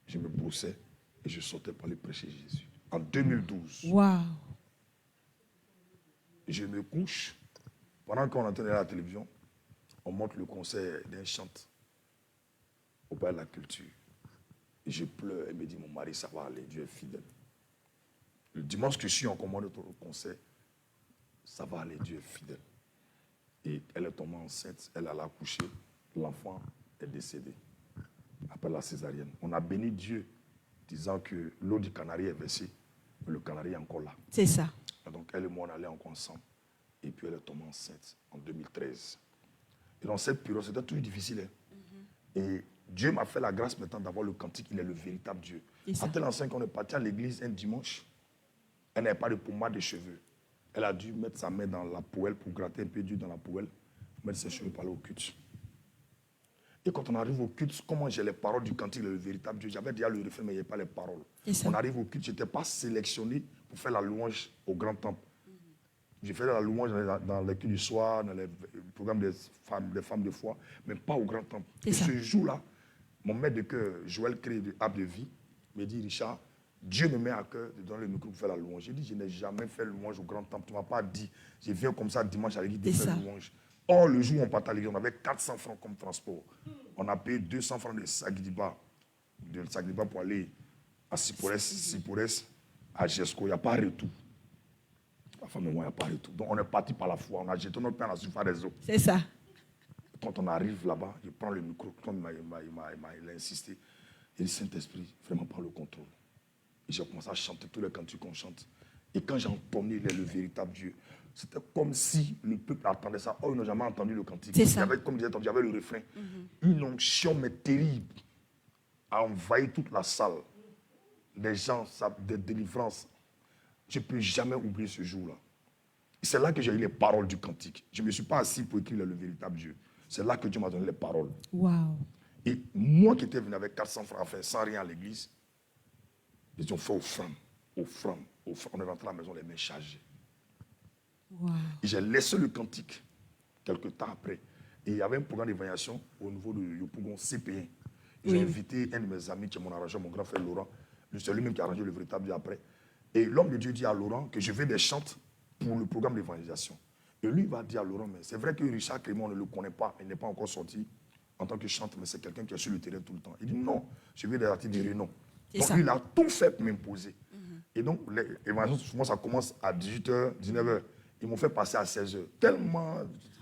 Je me brossais et je sortais pour aller prêcher Jésus. En 2012, Wow. je me couche. Pendant qu'on entendait à la télévision, on monte le concert d'un chant au palais de la culture. Et je pleure. Elle me dit, mon mari, ça va aller, Dieu est fidèle. Le dimanche que je suis en commande au concert, ça va aller, Dieu est fidèle. Et elle est tombée enceinte, elle a accouché, l'enfant est décédé après la césarienne. On a béni Dieu, disant que l'eau du canari est versée, mais le canari est encore là. C'est ça. Et donc elle et moi, on allait encore ensemble. Et puis elle est tombée enceinte en 2013. Et dans cette période, c'était toujours difficile. Hein? Et Dieu m'a fait la grâce maintenant d'avoir le cantique, il est le véritable Dieu. À tel enseigne qu'on est parti à l'église un dimanche, elle n'avait pas de pommade de cheveux. Elle a dû mettre sa main dans la poêle pour gratter un peu d'huile dans la poêle, mettre ses cheveux pour aller au culte. Et quand on arrive au culte, comment j'ai les paroles du cantique, le véritable Dieu? J'avais déjà le refrain, mais il n'y avait pas les paroles. On arrive au culte, je n'étais pas sélectionné pour faire la louange au grand temple. J'ai fait la louange dans les cultes du soir, dans les programmes des femmes de foi, mais pas au grand temple. Et ce jour-là, mon maître de cœur, Joël Cré de Arbre de Vie, me dit, Richard, Dieu me met à cœur de donner le micro pour faire la louange. J'ai dit, je n'ai jamais fait louange au grand temple. Tu ne m'as pas dit, je viens comme ça dimanche à l'église de faire louange. Or, le jour où on partait à l'église, on avait 400 francs comme transport. On a payé 200 francs de Sagdiba pour aller à Sipores, à Jesco. Il n'y a pas retour. La femme et moi, il n'y a pas retour. Donc, on est parti par la foi. On a jeté notre pain à la surface des eaux. C'est ça. Quand on arrive là-bas, je prends le micro, comme il a insisté. Il dit, Saint-Esprit, vraiment prends le contrôle. Et j'ai commencé à chanter tous les cantiques qu'on chante. Et quand j'ai entendu le véritable Dieu, c'était comme si le peuple attendait ça. Oh, ils n'ont jamais entendu le cantique. C'est ça. Comme disait, il y avait le refrain. Une onction mais terrible a envahi toute la salle. Des gens, des délivrances. Je ne peux jamais oublier ce jour-là. C'est là que j'ai eu les paroles du cantique. Je ne me suis pas assis pour écrire le véritable Dieu. C'est là que Dieu m'a donné les paroles. Wow. Et moi qui étais venu avec 400 francs, enfin sans rien à l'église, ils ont fait offrande. On est rentré à la maison les mains chargées. Wow. Et j'ai laissé le cantique quelques temps après. Et il y avait un programme d'évaluation au niveau de Yopougon CP1. J'ai invité un de mes amis qui est mon arrangeur, mon grand frère Laurent. C'est lui-même qui a arrangé le véritable Dieu après. Et l'homme de Dieu dit à Laurent que je veux des chantes pour le programme d'évangélisation. Et lui va dire à Laurent, mais c'est vrai que Richard Clément, on ne le connaît pas, il n'est pas encore sorti en tant que chanteur, mais c'est quelqu'un qui est sur le terrain tout le temps. Il dit non, je veux des artistes de renom. Donc il a tout fait pour m'imposer. Et donc l'évangélisation, souvent ça commence à 18h, 19h. Ils m'ont fait passer à 16h. Tellement...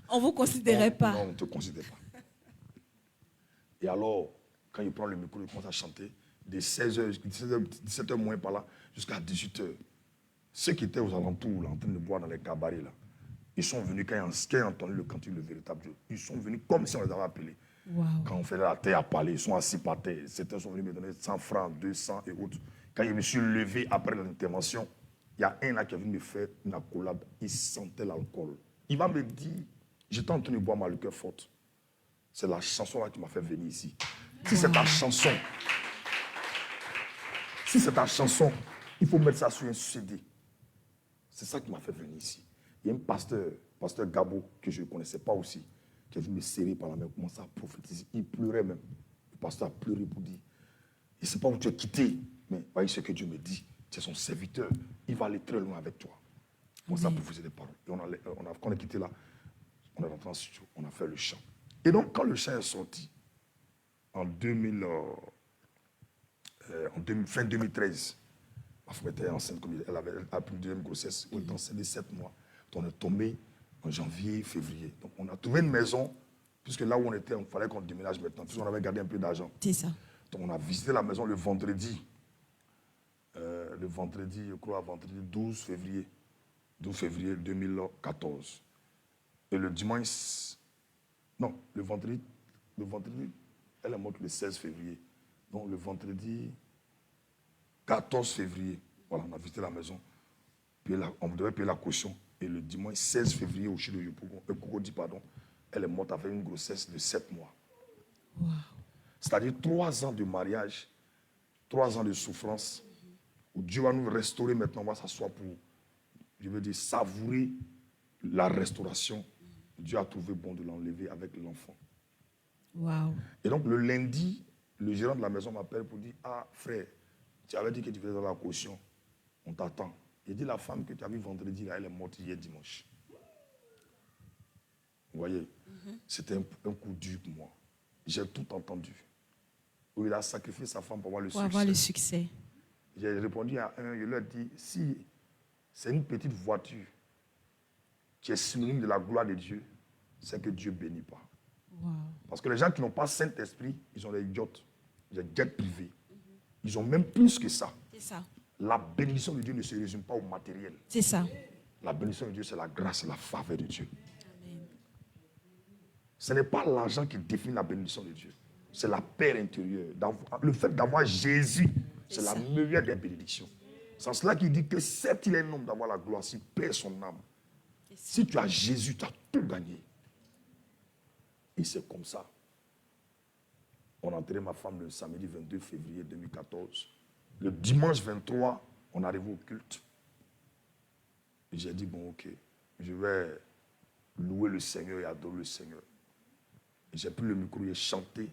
On ne vous considérait pas. Non, on ne te considère pas. Et alors, quand il prend le micro, il commence à chanter de 16h, 17h moins par là, jusqu'à 18h. Ceux qui étaient aux alentours, là, en train de boire dans les cabarets, là, ils sont venus, quand ils ont entendu le cantique, le véritable Dieu, ils sont venus comme si on les avait appelés. Wow. Quand on faisait la terre à parler, ils sont assis par terre. Certains sont venus me donner 100 francs, 200 et autres. Quand je me suis levé après l'intervention, il y a un là qui est venu me faire une accolade. Il sentait l'alcool. Il va me dire, j'étais en train de boire ma liqueur forte. C'est la chanson là qui m'a fait venir ici. Si c'est ta chanson, il faut mettre ça sur un CD. C'est ça qui m'a fait venir ici. Il y a un pasteur Gabo, que je ne connaissais pas aussi, qui est venu me serrer par la main, commencer à prophétiser. Il pleurait même. Le pasteur a pleuré pour dire, il ne sait pas où tu es quitté, mais voyez ce que Dieu me dit. Tu es son serviteur, il va aller très loin avec toi. On s'est prophétisé des paroles. Et quand on est quitté là, on est rentré rentré en studio, on a fait le chant. Et donc, quand le chant est sorti, fin 2013, ma femme était enceinte, comme elle avait une deuxième grossesse, elle était enceinte de 7 mois. Donc, on est tombé en janvier, février. Donc, on a trouvé une maison, puisque là où on était, il fallait qu'on déménage maintenant, puisqu'on avait gardé un peu d'argent. C'est ça. Donc, on a visité la maison le vendredi. Je crois, vendredi 12 février 2014. Et le dimanche, non, le vendredi, elle est morte le 16 février. Donc, le vendredi 14 février, voilà, on a visité la maison. On devait payer la caution. Et le dimanche 16 février, au Chili de Cocody, pardon, elle est morte avec une grossesse de 7 mois. Wow. C'est-à-dire 3 ans de mariage, 3 ans de souffrance, où Dieu va nous restaurer maintenant. On va s'asseoir pour, je veux dire, savourer la restauration. Dieu a trouvé bon de l'enlever avec l'enfant. Wow. Et donc, le lundi, le gérant de la maison m'appelle pour dire, ah, frère, tu avais dit que tu faisais la caution. On t'attend. Il dit, la femme que tu as vue vendredi, là, elle est morte hier dimanche. Vous voyez, c'était un coup dur pour moi. J'ai tout entendu. Où il a sacrifié sa femme pour avoir le succès. Pour avoir le succès. J'ai répondu à un, je leur ai dit, si c'est une petite voiture qui est synonyme de la gloire de Dieu, c'est que Dieu ne bénit pas. Wow. Parce que les gens qui n'ont pas Saint-Esprit, ils ont des yachts, des jets privés. Ils ont même plus que ça. C'est ça. La bénédiction de Dieu ne se résume pas au matériel. C'est ça. La bénédiction de Dieu, c'est la grâce et la faveur de Dieu. Amen. Ce n'est pas l'argent qui définit la bénédiction de Dieu. C'est la paix intérieure. Le fait d'avoir Jésus, c'est la meilleure des bénédictions. C'est en cela qu'il dit que certes, il est un homme d'avoir la gloire, s'il perd son âme. Si tu as Jésus, tu as tout gagné. Et c'est comme ça. On a enterré ma femme le samedi 22 février 2014. Le dimanche 23, on arrive au culte. Et j'ai dit, bon, ok, je vais louer le Seigneur et adorer le Seigneur. Et j'ai pris le micro et chanté.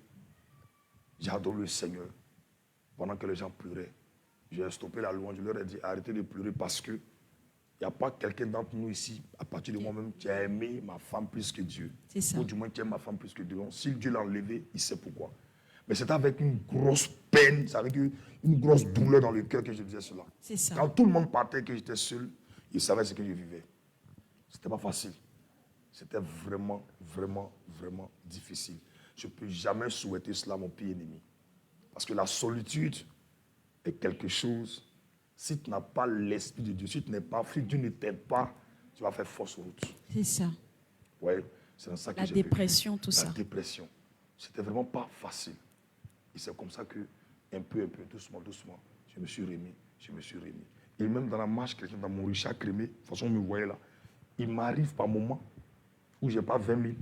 J'ai adoré le Seigneur. Pendant que les gens pleuraient, j'ai stoppé la louange. Je leur ai dit, arrêtez de pleurer parce que il n'y a pas quelqu'un d'entre nous ici, à partir de moi-même, qui a aimé ma femme plus que Dieu. C'est ça. Ou du moins qui aime ma femme plus que Dieu. Donc, si Dieu l'a enlevé, il sait pourquoi. Mais c'est avec une grosse peine, c'est avec une grosse douleur dans le cœur que je disais cela. C'est ça. Quand tout le monde partait, que j'étais seul, il savait ce que je vivais. C'était pas facile. C'était vraiment, vraiment, vraiment difficile. Je ne peux jamais souhaiter cela à mon pire ennemi. Parce que la solitude est quelque chose, si tu n'as pas l'Esprit de Dieu, si tu n'es pas free, Dieu ne t'aide pas, tu vas faire fausse route. C'est ça. Oui, c'est dans ça que La j'ai dépression, vécu. tout ça. La dépression. C'était vraiment pas facile. Et c'est comme ça que, un peu, doucement, je me suis remis. Et même dans la marche chrétienne, dans mon Richard Crémé, de toute façon, on me voyait là, il m'arrive par moment où je n'ai pas 20 000.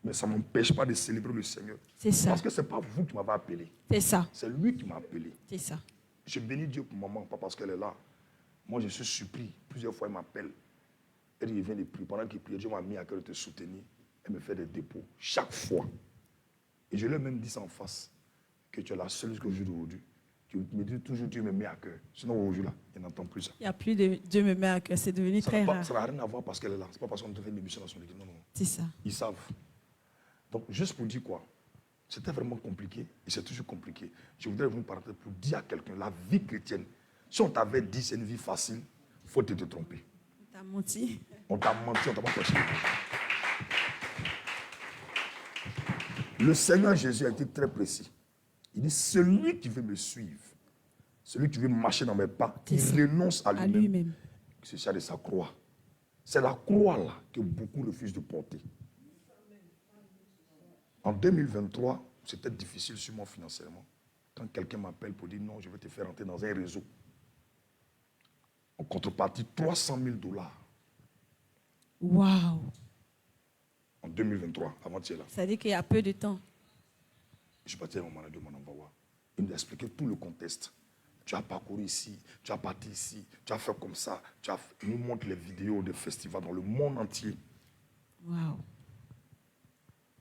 Mais ça ne m'empêche pas de célébrer le Seigneur. C'est ça. Parce que ce n'est pas vous qui m'avez appelé. C'est ça. C'est lui qui m'a appelé. C'est ça. Je bénis Dieu pour maman, pas parce qu'elle est là. Moi, je suis surpris. Plusieurs fois, elle m'appelle. Elle vient de prier. Pendant qu'il prie, Dieu m'a mis à cœur de te soutenir. Elle me fait des dépôts. Chaque fois. Et je lui ai même dit ça en face. Que tu es la seule jusqu'au jour d'aujourd'hui. Tu me dis toujours Dieu me met à cœur. Sinon, aujourd'hui, là, il n'entend plus ça. Il n'y a plus de Dieu me met à cœur. C'est devenu très rare. Ça n'a rien à voir parce qu'elle est là. Ce n'est pas parce qu'on te fait une émission dans son église. Non, non. C'est ça. Ils savent. Donc, juste pour dire quoi, c'était vraiment compliqué et c'est toujours compliqué. Je voudrais vous parler pour dire à quelqu'un, la vie chrétienne, si on t'avait dit c'est une vie facile, il faut te tromper. On t'a menti. On t'a menti, on t'a pas continué. Le Seigneur Jésus a été très précis. Il dit, celui qui veut me suivre, celui qui veut marcher dans mes pas, qui renonce à lui-même. C'est ça de sa croix. C'est la croix là que beaucoup refusent de porter. En 2023, c'était difficile sur moi financièrement. Quand quelqu'un m'appelle pour dire non, je vais te faire entrer dans un réseau. En contrepartie, $300 000. Waouh. En 2023, avant-hier là. Ça dit qu'il y a peu de temps. Je suis parti à mon manager, mon envoi. Il m'a expliqué tout le contexte. Tu as parcouru ici, tu as parti ici, tu as fait comme ça. Il nous montre les vidéos de festivals dans le monde entier. Waouh.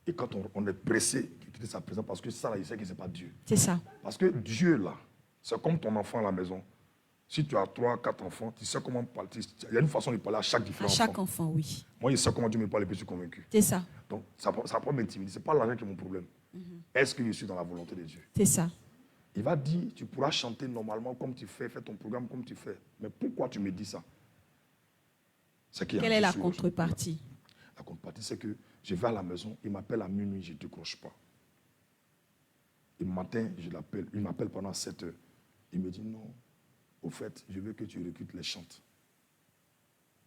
Et quand on est pressé de quitter sa présence, parce que ça, là, il sait que ce n'est pas Dieu. C'est ça. Parce que Dieu, là, c'est comme ton enfant à la maison. Si tu as 3, 4 enfants, tu sais comment parler. Il y a une façon de parler à chaque différent À chaque enfant, oui. Moi, je sais comment Dieu me parle et puis je suis convaincu. C'est ça. Donc, ça prend m'intimider. Ce n'est pas l'argent qui est mon problème. Est-ce que je suis dans la volonté de Dieu? C'est ça. Il va dire, tu pourras chanter normalement comme tu fais ton programme comme tu fais. Mais pourquoi tu me dis ça? Quelle est la contrepartie? La contrepartie, c'est que je vais à la maison, il m'appelle à minuit, je ne décroche pas. Et le matin, je l'appelle, il m'appelle pendant 7 heures. Il me dit non, au fait, je veux que tu recrutes les chantes.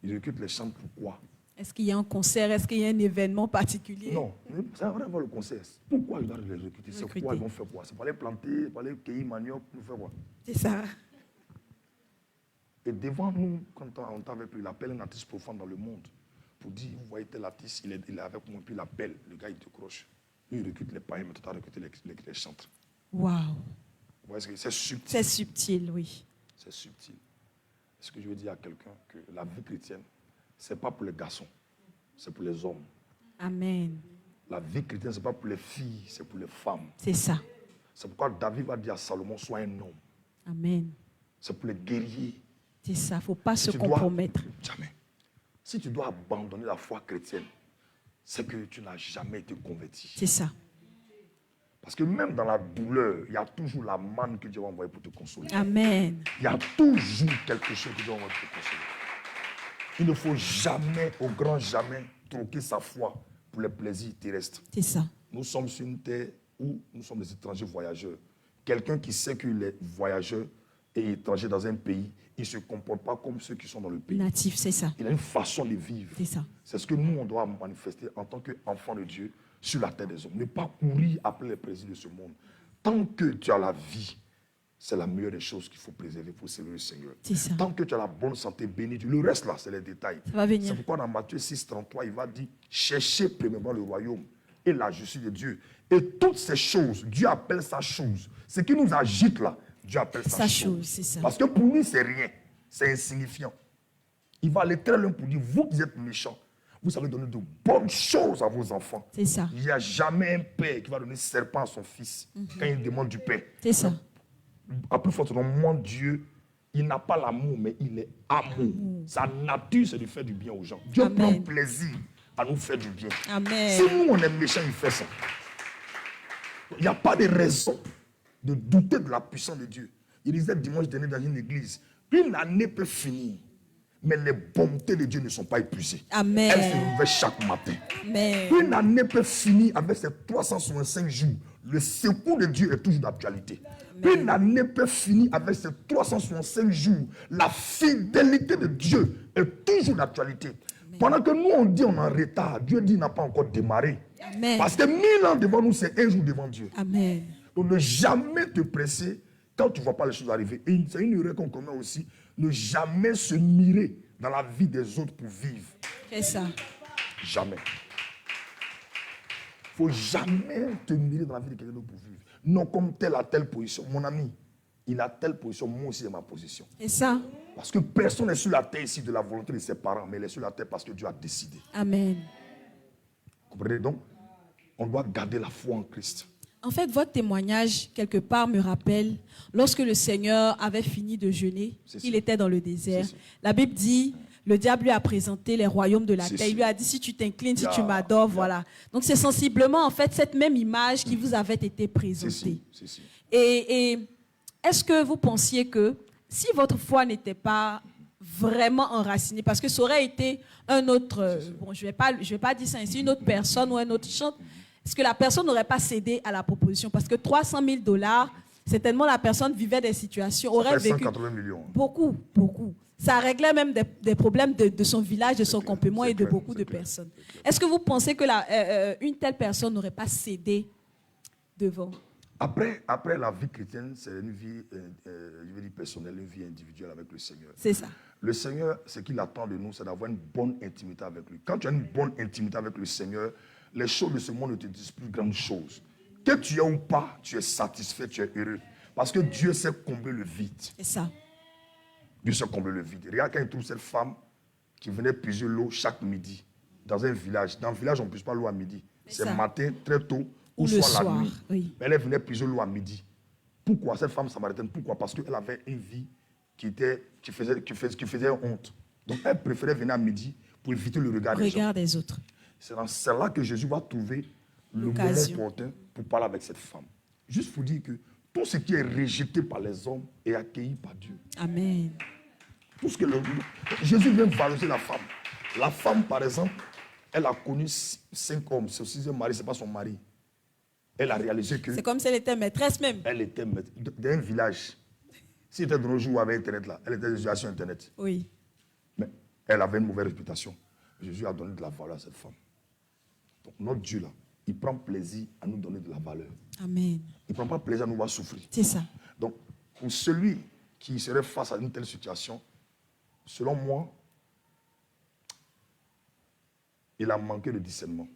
Il recrute les chantes pourquoi? Est-ce qu'il y a un concert? Est-ce qu'il y a un événement particulier? Non, ça n'a rien à voir le concert. Pourquoi je dois les recruter? C'est quoi? Ils vont faire quoi? C'est pour aller planter, pour aller cueillir manioc, pour faire quoi? C'est ça. Et devant nous, quand on était avec lui, il appelle un artiste profond dans le monde pour dire, vous voyez tel artiste, il est avec moi, puis il appelle, le gars il décroche. Lui, il recrute les païens, mais toi, tu as recruté les chantres. Waouh. Vous voyez ce que c'est subtil. C'est subtil, oui. C'est subtil. Ce que je veux dire à quelqu'un, que la vie chrétienne, ce n'est pas pour les garçons, c'est pour les hommes. Amen. La vie chrétienne, ce n'est pas pour les filles, c'est pour les femmes. C'est ça. C'est pourquoi David va dire à Salomon, sois un homme. Amen. C'est pour les guerriers. C'est ça, il ne faut pas se compromettre. Jamais. Si tu dois abandonner la foi chrétienne, c'est que tu n'as jamais été converti. C'est ça. Parce que même dans la douleur, il y a toujours la manne que Dieu va envoyer pour te consoler. Amen. Il y a toujours quelque chose que Dieu va envoyer pour te consoler. Il ne faut jamais, au grand jamais, troquer sa foi pour les plaisirs terrestres. C'est ça. Nous sommes sur une terre où nous sommes des étrangers voyageurs. Quelqu'un qui sait qu'il est voyageur et étranger dans un pays, il ne se comporte pas comme ceux qui sont dans le pays. Natif, c'est ça. Il a une façon de vivre. C'est ça. C'est ce que nous, on doit manifester en tant qu'enfants de Dieu sur la terre des hommes. Ne pas courir après les plaisirs de ce monde. Tant que tu as la vie, c'est la meilleure des choses qu'il faut préserver pour servir le Seigneur. C'est ça. Tant que tu as la bonne santé, bénis Dieu. Le reste là, c'est les détails. Ça va venir. C'est pourquoi dans Matthieu 6, 33, il va dire, cherchez premièrement le royaume et la justice de Dieu. Et toutes ces choses, Dieu appelle ça chose. Ce qui nous agite là, Dieu appelle ça chose. C'est ça. Parce que pour lui, c'est rien. C'est insignifiant. Il va aller très loin pour dire, vous qui êtes méchants, vous savez donner de bonnes choses à vos enfants. C'est ça. Il n'y a jamais un père qui va donner serpent à son fils quand il demande du pain. C'est ça. À plus forte raison, moi, Dieu, il n'a pas l'amour, mais il est amour. Sa nature, c'est de faire du bien aux gens. Dieu Amen. prend plaisir à nous faire du bien. Amen. Si nous, on est méchants, il fait ça. Il n'y a pas de raison de douter de la puissance de Dieu. Il disait dimanche dernier dans une église, une année peut finir, mais les bontés de Dieu ne sont pas épuisées. Amen. Elles se renouvellent chaque matin. Amen. Une année peut finir avec ses 365 jours. Le secours de Dieu est toujours d'actualité. Une année peut finir avec ses 365 jours. La fidélité de Dieu est toujours d'actualité. Pendant que nous, on dit on est en retard, Dieu dit n'a pas encore démarré. Amen. Parce que 1000 ans devant nous, c'est un jour devant Dieu. Amen. Donc ne jamais te presser quand tu ne vois pas les choses arriver. Et c'est une erreur qu'on commet aussi. Ne jamais se mirer dans la vie des autres pour vivre. C'est ça. Jamais. Il ne faut jamais te mirer dans la vie de quelqu'un d'autre pour vivre. Non, comme tel a telle position. Mon ami, il a telle position, moi aussi j'ai ma position. C'est ça. Parce que personne n'est sur la terre ici de la volonté de ses parents, mais il est sur la terre parce que Dieu a décidé. Amen. Vous comprenez donc? On doit garder la foi en Christ. En fait, votre témoignage, quelque part, me rappelle lorsque le Seigneur avait fini de jeûner, il était dans le désert. La Bible dit, le diable lui a présenté les royaumes de la terre. Il lui a dit, si tu t'inclines, si tu m'adores, voilà. Donc, c'est sensiblement, en fait, cette même image qui vous avait été présentée. Et est-ce que vous pensiez que si votre foi n'était pas vraiment enracinée, parce que ça aurait été un autre, bon, je vais pas dire ça ainsi, une autre personne ou un autre chante, est-ce que la personne n'aurait pas cédé à la proposition? Parce que $300 000, certainement la personne vivait des situations, aurait vécu 180 millions. Beaucoup. Ça réglait même des problèmes de son village, de son campement et de beaucoup de personnes. Est-ce que vous pensez que une telle personne n'aurait pas cédé devant? Après la vie chrétienne, c'est une vie, je vais dire personnelle, une vie individuelle avec le Seigneur. C'est ça. Le Seigneur, ce qu'il attend de nous, c'est d'avoir une bonne intimité avec lui. Quand tu as une bonne intimité avec le Seigneur, les choses de ce monde ne te disent plus grande chose. Que tu aies ou pas, tu es satisfait, tu es heureux. Parce que Dieu sait combler le vide. C'est ça. Dieu sait combler le vide. Regarde quand il trouve cette femme qui venait puiser l'eau chaque midi dans un village. Dans le village, on ne puise pas l'eau à midi. C'est matin, très tôt, ou soit la nuit. Oui. Mais elle venait puiser l'eau à midi. Pourquoi cette femme samaritaine? Pourquoi? Parce qu'elle avait une vie qui faisait honte. Donc, elle préférait venir à midi pour éviter le regard des gens. Regard des autres. C'est là que Jésus va trouver le moment opportun pour parler avec cette femme. Juste pour dire que tout ce qui est rejeté par les hommes est accueilli par Dieu. Amen. Tout ce que Jésus vient valoriser la femme. La femme, par exemple, elle a connu 5 hommes. Son 6e mari, ce n'est pas son mari. Elle a réalisé que... C'est comme si elle était maîtresse même. Elle était maîtresse d'un village. Si elle était dans le jour où avec Internet, là, elle était déjà sur Internet. Oui. Mais elle avait une mauvaise réputation. Jésus a donné de la valeur à cette femme. Donc notre Dieu, là, il prend plaisir à nous donner de la valeur. Amen. Il ne prend pas plaisir à nous voir souffrir. C'est ça. Donc, pour celui qui serait face à une telle situation, selon moi, il a manqué de discernement.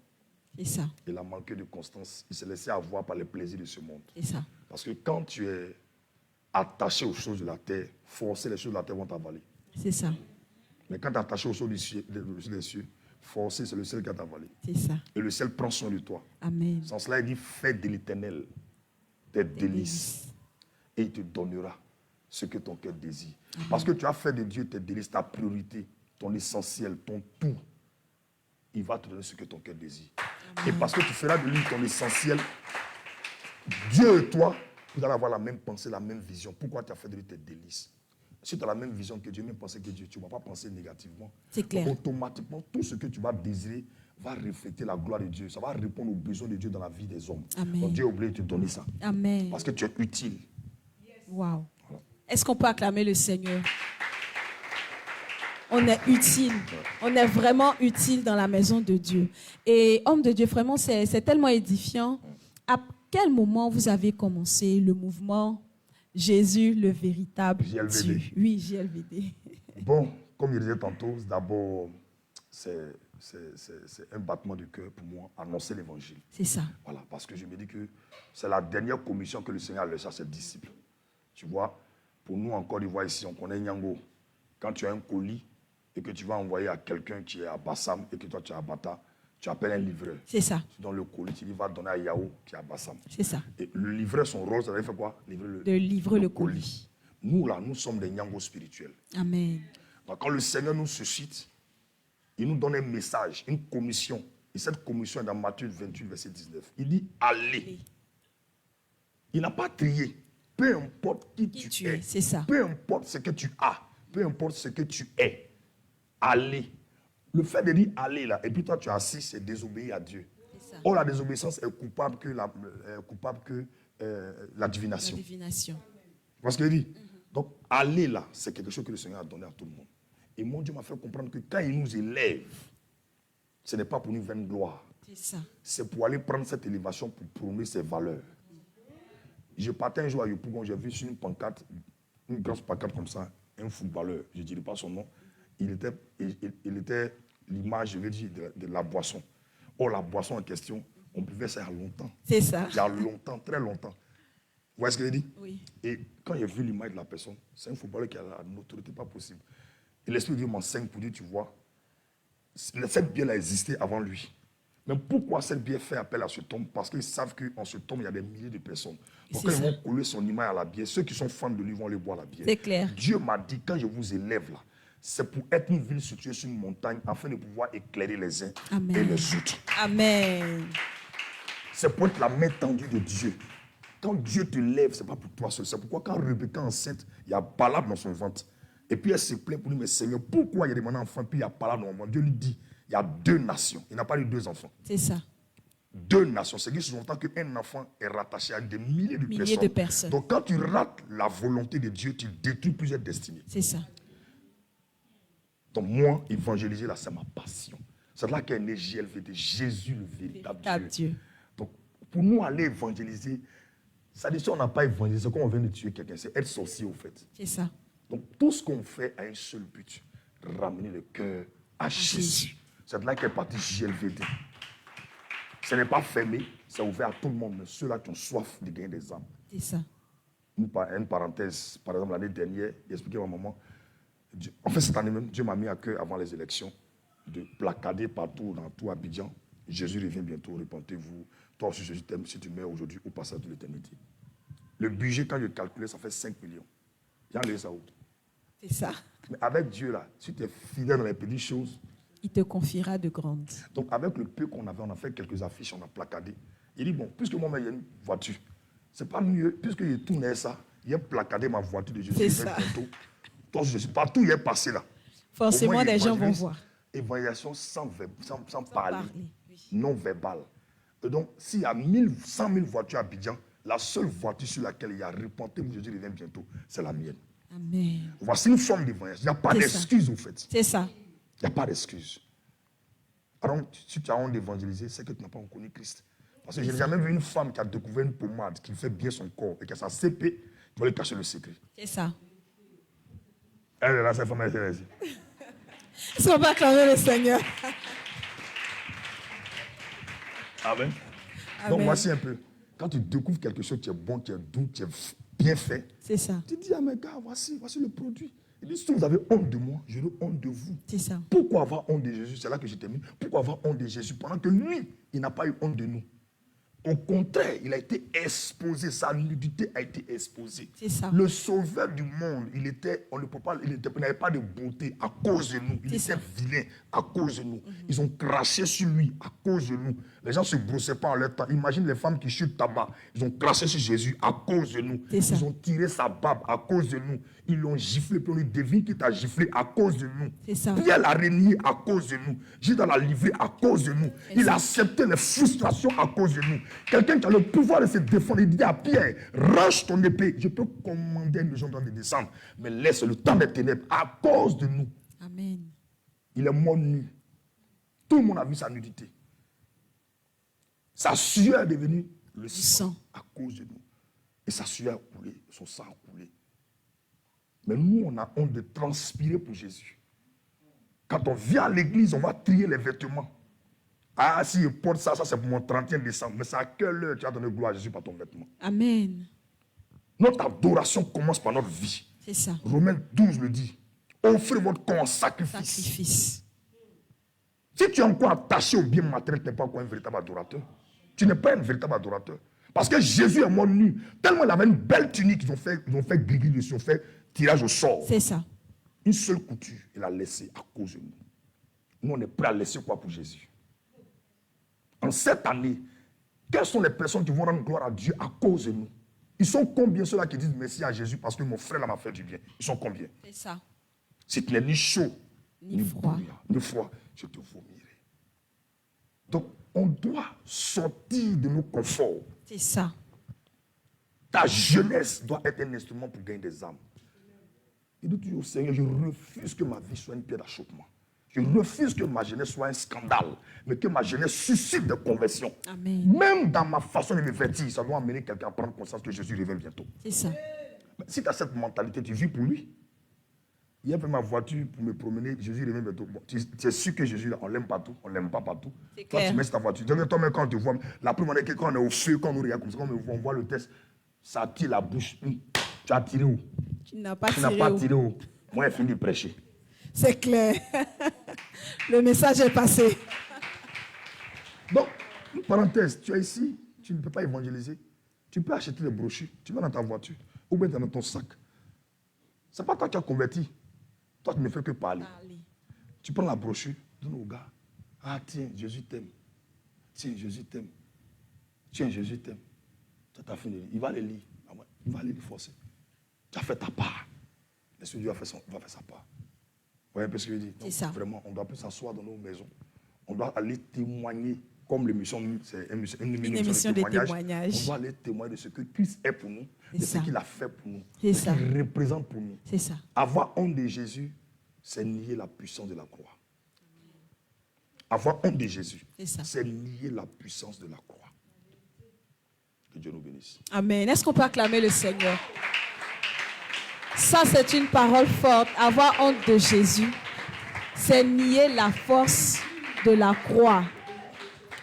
C'est ça. Il a manqué de constance. Il s'est laissé avoir par les plaisirs de ce monde. C'est ça. Parce que quand tu es attaché aux choses de la terre, forcer les choses de la terre vont t'avaler. C'est ça. Mais quand tu es attaché aux choses des cieux, forcer, c'est le ciel qui va t'avaler. C'est ça. Et le ciel prend soin de toi. Amen. Sans cela, il dit, fais de l'Éternel tes délices. Et il te donnera ce que ton cœur désire. Amen. Parce que tu as fait de Dieu tes délices, ta priorité, ton essentiel, ton tout. Il va te donner ce que ton cœur désire. Amen. Et parce que tu feras de lui ton essentiel, Dieu et toi, vous allez avoir la même pensée, la même vision. Pourquoi tu as fait de lui tes délices? Si tu as la même vision que Dieu, même pensée que Dieu, tu ne vas pas penser négativement. C'est clair. Donc, automatiquement, tout ce que tu vas désirer va refléter la gloire de Dieu. Ça va répondre aux besoins de Dieu dans la vie des hommes. Amen. Donc Dieu a oublié de te donner ça. Amen. Parce que tu es utile. Wow. Voilà. Est-ce qu'on peut acclamer le Seigneur? On est utile. On est vraiment utile dans la maison de Dieu. Et homme de Dieu, vraiment, c'est tellement édifiant. À quel moment vous avez commencé le mouvement Jésus, le véritable JLVD. Dieu? Oui, JLVD. Bon, comme je disais tantôt, d'abord, c'est un battement du cœur pour moi, annoncer l'évangile. C'est ça. Voilà, parce que je me dis que c'est la dernière commission que le Seigneur a laissée à ses disciples. Tu vois, pour nous, en Côte d'Ivoire, ici, on connaît Nyango. Quand tu as un colis et que tu vas envoyer à quelqu'un qui est à Bassam et que toi, tu es à Bata, tu appelles un livreur. C'est ça. Tu donnes le colis, tu vas donner à Yao qui est à Bassam. C'est ça. Et le livreur, son rôle, ça va faire quoi? Livrer le colis. Nous, là, nous sommes des Nyango spirituels. Amen. Donc, quand le Seigneur nous suscite, il nous donne un message, une commission. Et cette commission est dans Matthieu 28, verset 19. Il dit, allez. Il n'a pas trié. Peu importe qui tu es. C'est ça. Peu importe ce que tu as. Peu importe ce que tu es. Allez. Le fait de dire aller là, et puis toi tu es assis, c'est désobéir à Dieu. Or, la désobéissance est coupable que la divination. La divination. Tu vois ce qu'il dit? Donc, aller là, c'est quelque chose que le Seigneur a donné à tout le monde. Et mon Dieu m'a fait comprendre que quand il nous élève, ce n'est pas pour une vaine gloire. C'est ça. C'est pour aller prendre cette élévation pour promouvoir ses valeurs. Je partais un jour à Yopougon, j'ai vu sur une pancarte, une grosse pancarte comme ça, un footballeur, je ne dirai pas son nom. Il était l'image, je vais dire, de la boisson. Or, la boisson en question, on buvait ça il y a longtemps. C'est ça. Il y a longtemps, très longtemps. Vous voyez ce que je dis? Oui. Et quand j'ai vu l'image de la personne, c'est un footballeur qui a une autorité pas possible. Et l'Esprit de Dieu m'enseigne pour dire, tu vois, cette bière a existé avant lui. Mais pourquoi cette bière fait appel à ce tombe? Parce qu'ils savent qu'en ce tombe, il y a des milliers de personnes. Donc quand ils vont coller son image à la bière, ceux qui sont fans de lui vont aller boire la bière. C'est clair. Dieu m'a dit, quand je vous élève là, c'est pour être une ville située sur une montagne afin de pouvoir éclairer les uns Amen. et les autres. Amen. C'est pour être la main tendue de Dieu. Quand Dieu te lève, ce n'est pas pour toi seul. C'est pourquoi quand Rebecca enceinte, il y a Balaam dans son ventre. Et puis elle se plaint pour lui, mais Seigneur, pourquoi il y a des enfants, puis il y a Balaam dans mon ventre? Dieu lui dit, il y a 2 nations. Il n'a pas eu 2 enfants. C'est ça. 2 nations. C'est que sous-entend qu'un enfant est rattaché à des milliers de personnes. Donc quand tu rates la volonté de Dieu, tu détruis plusieurs destinées. C'est ça. Donc moi, évangéliser là, c'est ma passion. C'est là qu'est né JLVD, Jésus le véritable Dieu. Donc pour nous aller évangéliser, ça dit si on n'a pas évangélisé, comme on vient de tuer quelqu'un, c'est être sorcier au fait. C'est ça. Donc tout ce qu'on fait a un seul but, ramener le cœur à Jésus. C'est de là qu'est parti JLVD. Ce n'est pas fermé, c'est ouvert à tout le monde, mais ceux-là qui ont soif de gagner des âmes. C'est ça. Une parenthèse, par exemple l'année dernière, j'expliquais à ma maman, en fait cette année même, Dieu m'a mis à cœur avant les élections de placader partout, dans tout Abidjan. Jésus revient bientôt, repentez-vous. Toi aussi Jésus t'aime si tu meurs aujourd'hui ou passes à toute l'éternité. Le budget, quand je calculais, ça fait 5 millions. J'ai enlevé ça où? C'est ça. Mais avec Dieu, là, si tu es fidèle dans les petites choses, Il te confiera de grandes. donc avec le peu qu'on avait, on a fait quelques affiches, on a placardé. Il dit, bon, puisque moi, il y a une voiture, c'est pas mieux, puisque j'ai tourné ça, il a placardé ma voiture de Jésus. C'est ça. Bientôt. Toi, je suis partout, il est passé là. Forcément, Au moins, des gens vont évangélise, voir. Évangélisation sans parler, parler, oui. non verbal. Et donc, s'il y a 100 000 voitures à Abidjan, la seule voiture sur laquelle il y a repentez-vous, Jésus revient bientôt, c'est la mienne. Amen. Voici une forme d'évangélisation. Il n'y a pas C'est d'excuse, au fait. C'est ça. Il n'y a pas d'excuse. Alors, si tu as honte d'évangéliser, c'est que tu n'as pas connu Christ. Parce que je n'ai jamais vu une femme qui a découvert une pommade qui fait bien son corps et qui a sa CP, tu vas lui cacher le secret. C'est ça. Elle est là, cette femme, elle est là. Est-ce qu'on va acclamer le Seigneur? Amen. Amen. Donc, voici un peu. Quand tu découvres quelque chose qui est bon, qui est doux, qui est bien fait, C'est ça. tu dis à mes gars, voici le produit. Il dit, si vous avez honte de moi, j'aurai honte de vous. C'est ça. Pourquoi avoir honte de Jésus? C'est là que je termine. Pourquoi avoir honte de Jésus pendant que lui, il n'a pas eu honte de nous? Au contraire, il a été exposé, sa nudité a été exposée. C'est ça. Le sauveur du monde, il n'avait pas de beauté à cause de nous. Il C'est était ça. vilain à cause de nous. Ils ont craché sur lui à cause de nous. Les gens ne se brossaient pas en leur temps. Imagine les femmes qui chutent tabac. Ils ont craché sur Jésus à cause de nous. C'est ça. Ils ont tiré sa barbe à cause de nous. Ils l'ont giflé, puis on lui devine qu'il t'a giflé à cause de nous. C'est ça. Pierre l'a renié à cause de nous. Judas l'a livré à cause de nous. Il a accepté les frustrations à cause de nous. Quelqu'un qui a le pouvoir de se défendre, il dit à Pierre, range ton épée. Je peux commander une gens de descendre, mais laisse le temps des ténèbres à cause de nous. Amen. Il est mort nu. Tout le monde a vu sa nudité. Sa sueur est devenue le sang sang. à cause de nous. Et sa sueur a coulé, son sang a coulé. Mais nous, on a honte de transpirer pour Jésus. Quand on vient à l'église, on va trier les vêtements. Ah, si je porte ça, ça c'est pour mon 31 décembre. Mais c'est à quelle heure tu as donné gloire à Jésus par ton vêtement? Amen. Notre adoration commence par notre vie. C'est ça. Romains 12 le dit. Offrez votre corps en sacrifice. Sacrifice. Si tu es encore attaché au bien matériel, tu n'es pas encore un véritable adorateur. Tu n'es pas un véritable adorateur. Parce que Jésus est mort nu. Tellement il avait une belle tunique, ils ont fait gris dessus, ils ont fait tirage au sort. C'est ça. Une seule couture, il a laissé à cause de nous. Nous, on est prêt à laisser quoi pour Jésus? En cette année, quelles sont les personnes qui vont rendre gloire à Dieu à cause de nous? Ils sont combien ceux-là qui disent merci à Jésus parce que mon frère là m'a fait du bien? Ils sont combien? C'est ça. Si tu n'es ni chaud, Ni froid. bouillant, ni froid, je te vomirai. Donc, on doit sortir de nos conforts. C'est ça. Ta jeunesse doit être un instrument pour gagner des âmes. Il dit toujours au Seigneur, je refuse que ma vie soit une pierre d'achoppement. Je refuse que ma jeunesse soit un scandale, mais que ma jeunesse suscite des conversions. Amen. Même dans ma façon de me vêtir, ça doit amener quelqu'un à prendre conscience que Jésus revient bientôt. C'est ça. Mais si tu as cette mentalité, tu vis pour lui. Hier, pris ma voiture pour me promener, Jésus revient bientôt. Bon, tu es sûr que Jésus, là, on ne l'aime pas tout, on ne l'aime pas partout. C'est Toi, clair. tu mets sur ta voiture. Toi-même, quand on te voit, la première fois, quand on est au feu, quand on nous regarde comme ça, quand on voit le test, ça tire la bouche. Tu as tiré où? Tu n'as pas Tu n'as tiré. pas où? tiré où? Moi, j'ai fini de prêcher. C'est clair. Le message est passé. Donc, une parenthèse, tu es ici, tu ne peux pas évangéliser. Tu peux acheter des brochures, tu vas dans ta voiture, ou bien dans ton sac. Ce n'est pas toi qui as converti. Toi, tu ne fais que parler. Tu prends la brochure, donne au gars. Ah, tiens, Jésus t'aime. Tiens, Jésus t'aime. Tiens, Jésus t'aime. Tu as fini. Il va les lire. Il va les forcer. Tu as fait ta part. L'Esprit de Dieu va faire sa part. Vous voyez un peu ce que je dis? C'est ça. Vraiment, on ne doit plus s'asseoir dans nos maisons. On doit aller témoigner, comme l'émission, c'est une émission de témoignage. On doit aller témoigner de ce que Christ est pour nous, de ce qu'il a fait pour nous, de ce qu'il représente pour nous. C'est ça. Avoir honte de Jésus, c'est nier la puissance de la croix. Avoir honte de Jésus, c'est nier la puissance de la croix. Que Dieu nous bénisse. Amen. Est-ce qu'on peut acclamer le Seigneur? Ça, c'est une parole forte. Avoir honte de Jésus, c'est nier la force de la croix.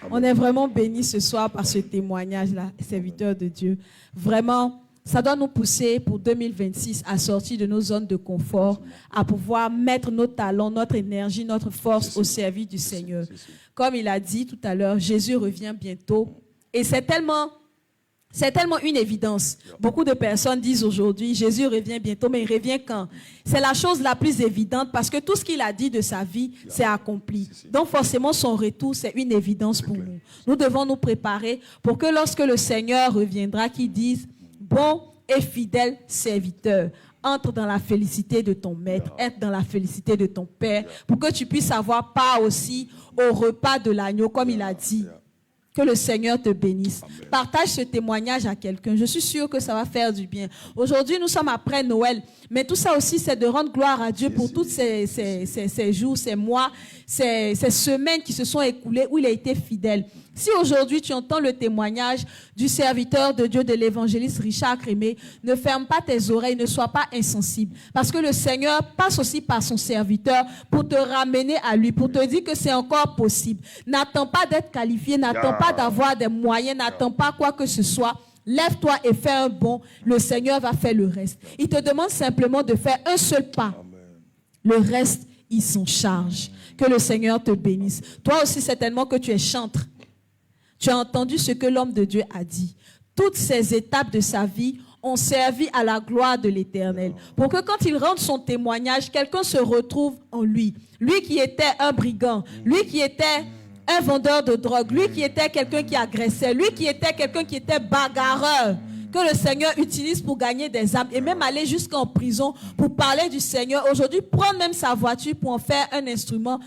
Amen. On est vraiment bénis ce soir par ce témoignage-là, serviteur de Dieu. Vraiment, ça doit nous pousser pour 2026 à sortir de nos zones de confort, à pouvoir mettre nos talents, notre énergie, notre force au service du Seigneur. Comme il a dit tout à l'heure, Jésus revient bientôt. Et c'est tellement C'est tellement une évidence. Beaucoup de personnes disent aujourd'hui, Jésus revient bientôt, mais il revient quand? C'est la chose la plus évidente parce que tout ce qu'il a dit de sa vie, c'est accompli. Donc forcément, son retour, c'est une évidence pour nous. Nous devons nous préparer pour que lorsque le Seigneur reviendra, qu'il dise, bon et fidèle serviteur, entre dans la félicité de ton maître, entre dans la félicité de ton Père, pour que tu puisses avoir part aussi au repas de l'agneau, comme il a dit. Que le Seigneur te bénisse. Amen. Partage ce témoignage à quelqu'un. Je suis sûre que ça va faire du bien. Aujourd'hui, nous sommes après Noël. Mais tout ça aussi, c'est de rendre gloire à Dieu pour tous ces jours, ces mois, ces semaines qui se sont écoulées où il a été fidèle. Si aujourd'hui tu entends le témoignage du serviteur de Dieu, de l'évangéliste Richard Crémé, ne ferme pas tes oreilles, ne sois pas insensible. Parce que le Seigneur passe aussi par son serviteur pour te ramener à lui, pour te dire que c'est encore possible. N'attends pas d'être qualifié, n'attends pas d'avoir des moyens, n'attends pas quoi que ce soit. Lève-toi et fais un bond. Le Seigneur va faire le reste. Il te demande simplement de faire un seul pas. Le reste, il s'en charge. Que le Seigneur te bénisse. Toi aussi, certainement que tu es chantre. Tu as entendu ce que l'homme de Dieu a dit. Toutes ces étapes de sa vie ont servi à la gloire de l'Éternel. Pour que quand il rende son témoignage, quelqu'un se retrouve en lui. Lui qui était un brigand, lui qui était un vendeur de drogue, lui qui était quelqu'un qui agressait, lui qui était quelqu'un qui était bagarreur, que le Seigneur utilise pour gagner des âmes et même aller jusqu'en prison pour parler du Seigneur. Aujourd'hui, prendre même sa voiture pour en faire un instrument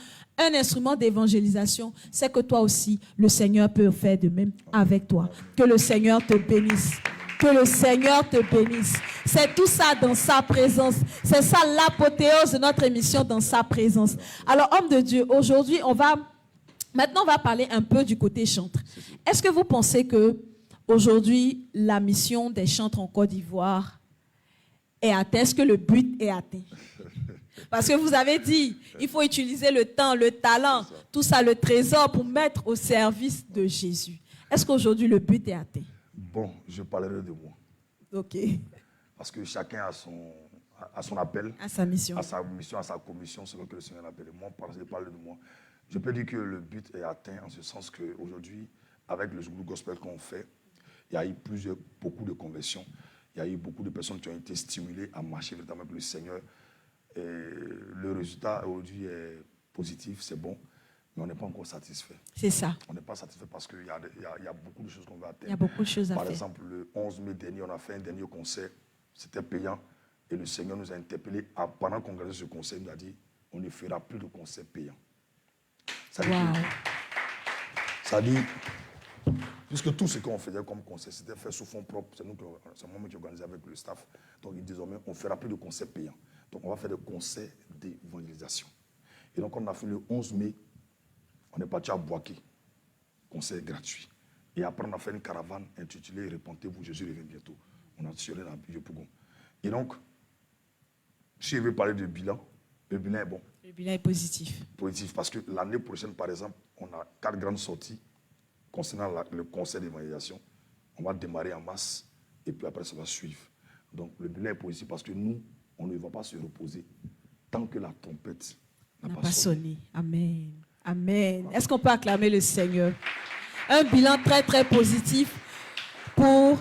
d'évangélisation, c'est que toi aussi, le Seigneur peut faire de même avec toi. Que le Seigneur te bénisse. Que le Seigneur te bénisse. C'est tout ça dans sa présence. C'est ça l'apothéose de notre émission, dans sa présence. Alors, homme de Dieu, aujourd'hui, maintenant, on va parler un peu du côté chantre. Est-ce que vous pensez que aujourd'hui, la mission des chantres en Côte d'Ivoire est atteinte? Est-ce que le but est atteint? Parce que vous avez dit, il faut utiliser le temps, le talent, tout ça, le trésor pour mettre au service de Jésus. Est-ce qu'aujourd'hui, le but est atteint? Bon, je parlerai de moi. Ok. Parce que chacun a son appel. À sa mission. À sa mission, à sa commission, selon que le Seigneur l'appelle. Moi, je parle de moi. Je peux dire que le but est atteint en ce sens qu'aujourd'hui, avec le gospel qu'on fait, il y a eu beaucoup de conversions. Il y a eu beaucoup de personnes qui ont été stimulées à marcher véritablement avec le Seigneur. Et le résultat aujourd'hui est positif, c'est bon, mais on n'est pas encore satisfait. C'est ça. On n'est pas satisfait parce qu'il y a beaucoup de choses qu'on va atteindre. Il y a beaucoup de choses à faire. Par exemple, le 11 mai dernier, on a fait un dernier concert, c'était payant, et le Seigneur nous a interpellés. Pendant qu'on regardait ce concert, il nous a dit, on ne fera plus de concerts payants. Ça dit, puisque tout ce qu'on faisait comme concert, c'était fait sous fonds propres, c'est moi qui organisais avec le staff. Donc désormais, on ne fera plus de concerts payants. Donc on va faire des concerts d'évangélisation. Et donc on a fait le 11 mai, on est parti à Boaké, concert gratuit. Et après on a fait une caravane intitulée « Répentez-vous, Jésus revient bientôt ». On a tiré dans le Pougon. Et donc, si je veux parler de bilan, le bilan est bon. Le bilan est positif. Positif, parce que l'année prochaine, par exemple, on a 4 grandes sorties concernant le concert d'évangélisation. On va démarrer en masse et puis après ça va suivre. Donc le bilan est positif parce que nous, on ne va pas se reposer tant que la trompette n'a pas sonné. Amen. Amen. Est-ce qu'on peut acclamer le Seigneur? Un bilan très très positif pour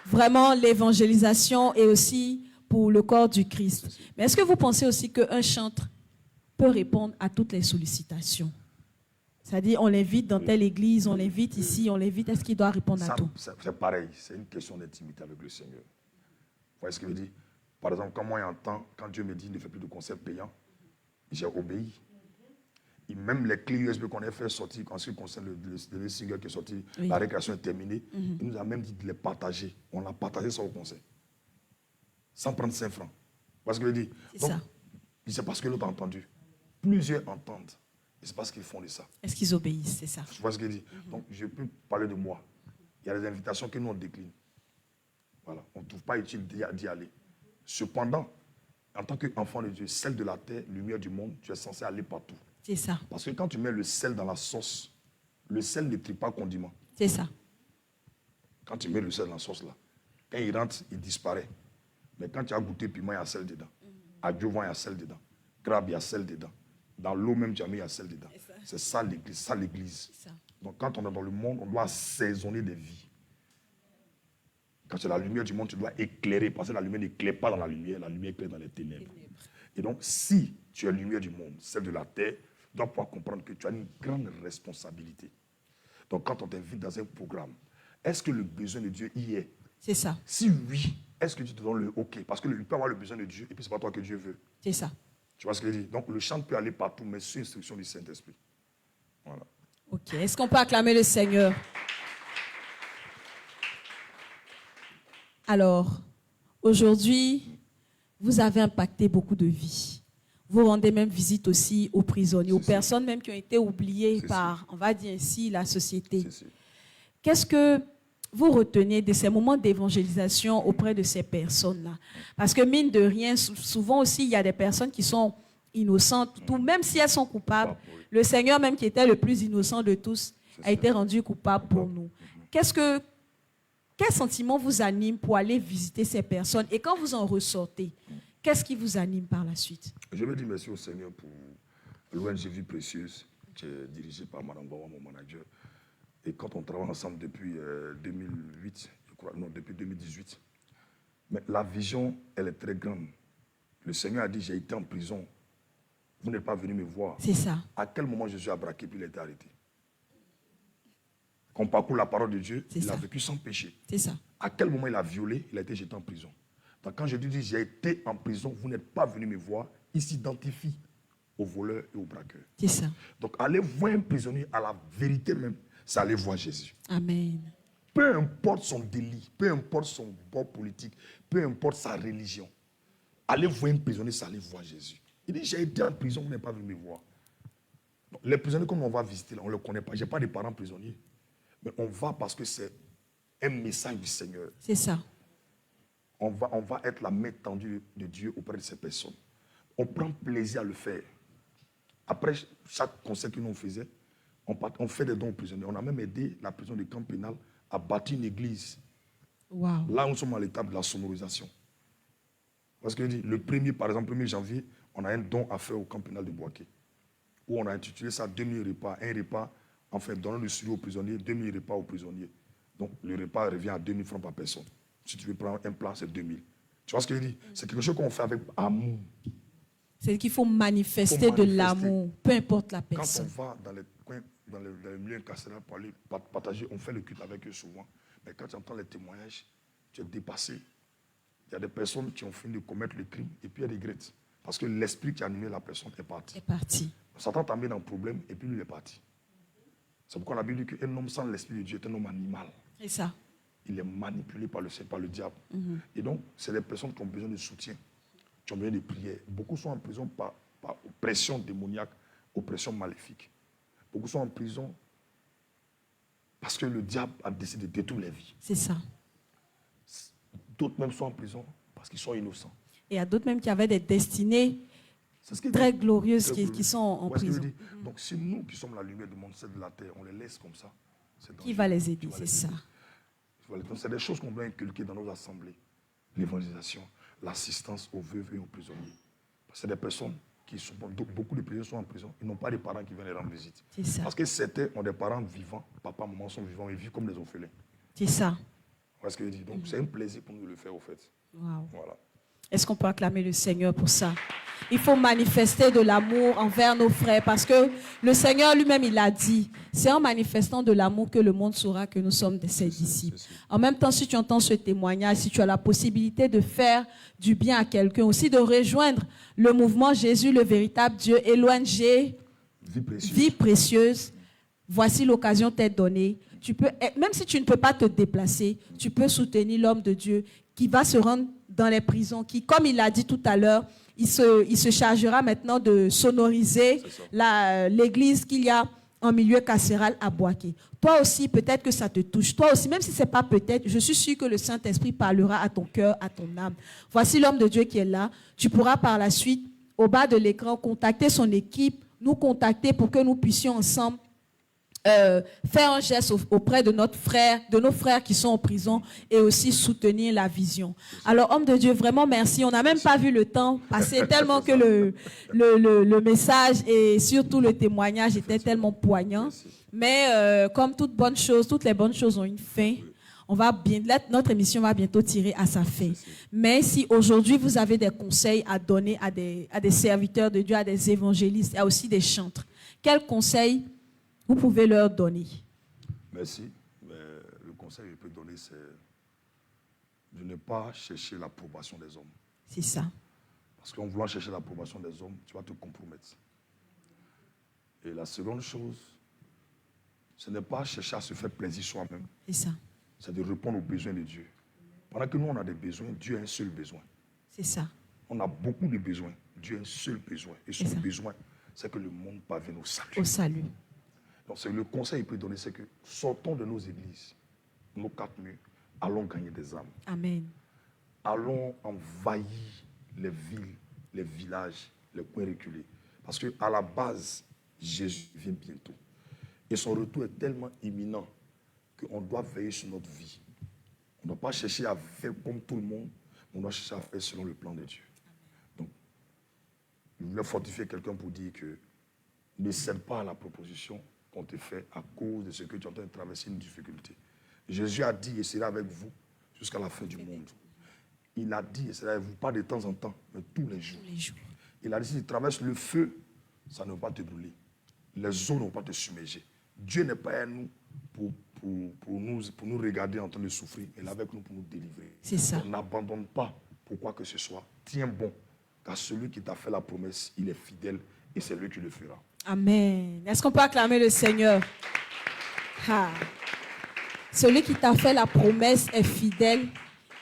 vraiment l'évangélisation et aussi pour le corps du Christ. Mais est-ce que vous pensez aussi qu'un chantre peut répondre à toutes les sollicitations? C'est-à-dire, on l'invite dans telle église, on l'invite ici, on l'invite, est-ce qu'il doit répondre à tout? C'est pareil, c'est une question d'intimité avec le Seigneur. Vous voyez ce que je veux dire? Par exemple, quand moi j'entends, quand Dieu me dit ne fais plus de concerts payants, j'ai obéi. Et même les clés USB qu'on a fait sortir, en ce qui concerne le single qui est sorti, oui. La récréation est terminée, il nous a même dit de les partager. On a partagé ça au concert. Sans prendre 5 francs. Vous voyez ce que je veux dire? Donc, c'est parce que l'autre a entendu. Plusieurs entendent. Et c'est parce qu'ils font de ça. Est-ce qu'ils obéissent? C'est ça. Je vois ce qu'il dit. Donc, je peux parler de moi. Il y a des invitations que nous, on décline. Voilà. On ne trouve pas utile d'y aller. Cependant, en tant qu'enfant de Dieu, sel de la terre, lumière du monde, tu es censé aller partout. C'est ça. Parce que quand tu mets le sel dans la sauce, le sel ne trie pas condiment. C'est ça. Quand tu mets le sel dans la sauce, là, quand il rentre, il disparaît. Mais quand tu as goûté piment, il y a sel dedans. Adjuvant, il y a sel dedans. Crabe, il y a sel dedans. Dans l'eau même, tu as mis, il y a sel dedans. C'est ça l'église. Donc quand on est dans le monde, on doit assaisonner des vies. Quand tu es la lumière du monde, tu dois éclairer. Parce que la lumière n'éclaire pas dans la lumière éclaire dans les ténèbres. Et donc, si tu es la lumière du monde, celle de la terre, tu dois pouvoir comprendre que tu as une grande responsabilité. Donc, quand on t'invite dans un programme, est-ce que le besoin de Dieu y est? C'est ça. Si oui, est-ce que tu te donnes le OK? Parce que il peut avoir le besoin de Dieu et puis ce n'est pas toi que Dieu veut. C'est ça. Tu vois ce que je dis? Donc, le chant peut aller partout, mais sous instruction du Saint-Esprit. Voilà. Ok. Est-ce qu'on peut acclamer le Seigneur? Alors, aujourd'hui, vous avez impacté beaucoup de vies. Vous rendez même visite aussi aux prisonniers, aux personnes même qui ont été oubliées par, on va dire ainsi, la société. Qu'est-ce que vous retenez de ces moments d'évangélisation auprès de ces personnes-là? Parce que mine de rien, souvent aussi, il y a des personnes qui sont innocentes, tout, même si elles sont coupables. Le Seigneur même qui était le plus innocent de tous a été rendu coupable pour nous. Quel sentiment vous anime pour aller visiter ces personnes? Et quand vous en ressortez, qu'est-ce qui vous anime par la suite? Je veux dire merci au Seigneur pour l'ONG Vie Précieuse, qui est dirigée par Mme Bawa, mon manager. Et quand on travaille ensemble depuis 2008, je crois, non, depuis 2018, mais la vision, elle est très grande. Le Seigneur a dit, j'ai été en prison, vous n'êtes pas venu me voir. C'est ça. À quel moment je suis abraqué puis il a été arrêté? Quand on parcourt la parole de Dieu, il a vécu sans péché. C'est ça. À quel moment il a violé, il a été jeté en prison. Donc quand je dis j'ai été en prison, vous n'êtes pas venu me voir, il s'identifie aux voleurs et aux braqueurs. C'est ça. Donc aller voir un prisonnier à la vérité même, c'est aller voir Jésus. Amen. Peu importe son délit, peu importe son bord politique, peu importe sa religion, aller voir un prisonnier, c'est aller voir Jésus. Il dit j'ai été en prison, vous n'êtes pas venu me voir. Donc, les prisonniers comme on va visiter, là, on ne les connaît pas. Je n'ai pas de parents prisonniers. Mais on va parce que c'est un message du Seigneur. C'est ça. On va être la main tendue de Dieu auprès de ces personnes. On prend plaisir à le faire. Après chaque concert que nous faisait, on fait des dons aux prisonniers. On a même aidé la prison de camp pénal à bâtir une église. Wow. Là, nous sommes à l'étape de la sonorisation. Parce que le premier, par exemple, 1er janvier, on a un don à faire au camp pénal de Boaké, où on a intitulé ça 2000 repas. Un repas, enfin, donnant le studio aux prisonniers, 2000 repas aux prisonniers. Donc, le repas revient à 2000 francs par personne. Si tu veux prendre un plat, c'est 2000. Tu vois ce que je dis? C'est quelque chose qu'on fait avec amour. C'est qu'il faut manifester de l'amour, peu importe la personne. Quand on va dans les coins, dans les milieux incarcérés pour aller partager, on fait le culte avec eux souvent. Mais quand tu entends les témoignages, tu es dépassé. Il y a des personnes qui ont fini de commettre le crime et puis elles regrettent. Parce que l'esprit qui a animé la personne est parti. Est parti. Satan t'a mis dans le problème et puis lui il est parti. C'est pourquoi la Bible dit qu'un homme sans l'esprit de Dieu est un homme animal. C'est ça. Il est manipulé par le diable. Et donc, c'est des personnes qui ont besoin de soutien, qui ont besoin de prière. Beaucoup sont en prison par oppression démoniaque, oppression maléfique. Beaucoup sont en prison parce que le diable a décidé de détruire les vies. C'est ça. D'autres même sont en prison parce qu'ils sont innocents. Et il y a d'autres même qui avaient des destinées très glorieuses qui sont en prison. Donc, si nous qui sommes la lumière du monde, c'est de la terre, on les laisse comme ça. Qui va les aider, c'est ça. Donc, c'est des choses qu'on doit inculquer dans nos assemblées. L'évangélisation, l'assistance aux veuves et aux prisonniers. C'est des personnes qui sont, beaucoup de prisonniers sont en prison, ils n'ont pas de parents qui viennent les rendre visite. C'est ça. Parce que certains ont des parents vivants, papa, maman sont vivants, ils vivent comme des orphelins. C'est ça. Parce que, donc, c'est un plaisir pour nous de le faire, au fait. Wow. Voilà. Est-ce qu'on peut acclamer le Seigneur pour ça? Il faut manifester de l'amour envers nos frères parce que le Seigneur lui-même, il a dit, c'est en manifestant de l'amour que le monde saura que nous sommes ses disciples. En même temps, si tu entends ce témoignage, si tu as la possibilité de faire du bien à quelqu'un, aussi de rejoindre le mouvement Jésus, le véritable Dieu, et l'ONG Vie Précieuse, voici l'occasion t'est donnée. Tu peux, même si tu ne peux pas te déplacer, tu peux soutenir l'homme de Dieu qui va se rendre dans les prisons, qui, comme il l'a dit tout à l'heure, il se chargera maintenant de sonoriser l'église qu'il y a en milieu carcéral à Boaké. Toi aussi, peut-être que ça te touche. Toi aussi, même si ce n'est pas peut-être, je suis sûre que le Saint-Esprit parlera à ton cœur, à ton âme. Voici l'homme de Dieu qui est là. Tu pourras par la suite, au bas de l'écran, contacter son équipe, nous contacter pour que nous puissions ensemble faire un geste auprès de nos frères qui sont en prison et aussi soutenir la vision. Alors, homme de Dieu, vraiment merci. On n'a même pas vu le temps passer tellement que le message et surtout le témoignage était tellement poignant. Mais comme toute bonne chose, toutes les bonnes choses ont une fin. Notre émission va bientôt tirer à sa fin. Mais si aujourd'hui vous avez des conseils à donner à des serviteurs de Dieu, à des évangélistes, et aussi des chantres, quels conseils vous pouvez leur donner? Merci. Mais le conseil que je peux donner, c'est de ne pas chercher l'approbation des hommes. C'est ça. Parce qu'en voulant chercher l'approbation des hommes, tu vas te compromettre. Et la seconde chose, ce n'est pas chercher à se faire plaisir soi-même. C'est ça. C'est de répondre aux besoins de Dieu. Pendant que nous, on a des besoins, Dieu a un seul besoin. C'est ça. On a beaucoup de besoins. Dieu a un seul besoin. Et son besoin, c'est que le monde parvienne au salut. Au salut. Donc, c'est le conseil qu'il peut donner, c'est que sortons de nos églises, nos 4 murs, allons gagner des âmes. Amen. Allons envahir les villes, les villages, les coins reculés. Parce qu'à la base, Jésus vient bientôt. Et son retour est tellement imminent qu'on doit veiller sur notre vie. On ne doit pas chercher à faire comme tout le monde, mais on doit chercher à faire selon le plan de Dieu. Donc, je voulais fortifier quelqu'un pour dire que ne cède pas à la proposition qu'on te fait à cause de ce que tu es en train de traverser une difficulté. Jésus a dit, et sera avec vous jusqu'à la fin du monde. Il a dit, et sera avec vous, pas de temps en temps, mais tous les jours. Il a dit, si tu traverses le feu, ça ne va pas te brûler. Les eaux ne vont pas te submerger. Dieu n'est pas à nous pour nous regarder en train de souffrir. Il est avec nous pour nous délivrer. C'est ça. On n'abandonne pas pour quoi que ce soit. Tiens bon, car celui qui t'a fait la promesse, il est fidèle et c'est lui qui le fera. Amen. Est-ce qu'on peut acclamer le Seigneur? Ah. Celui qui t'a fait la promesse est fidèle,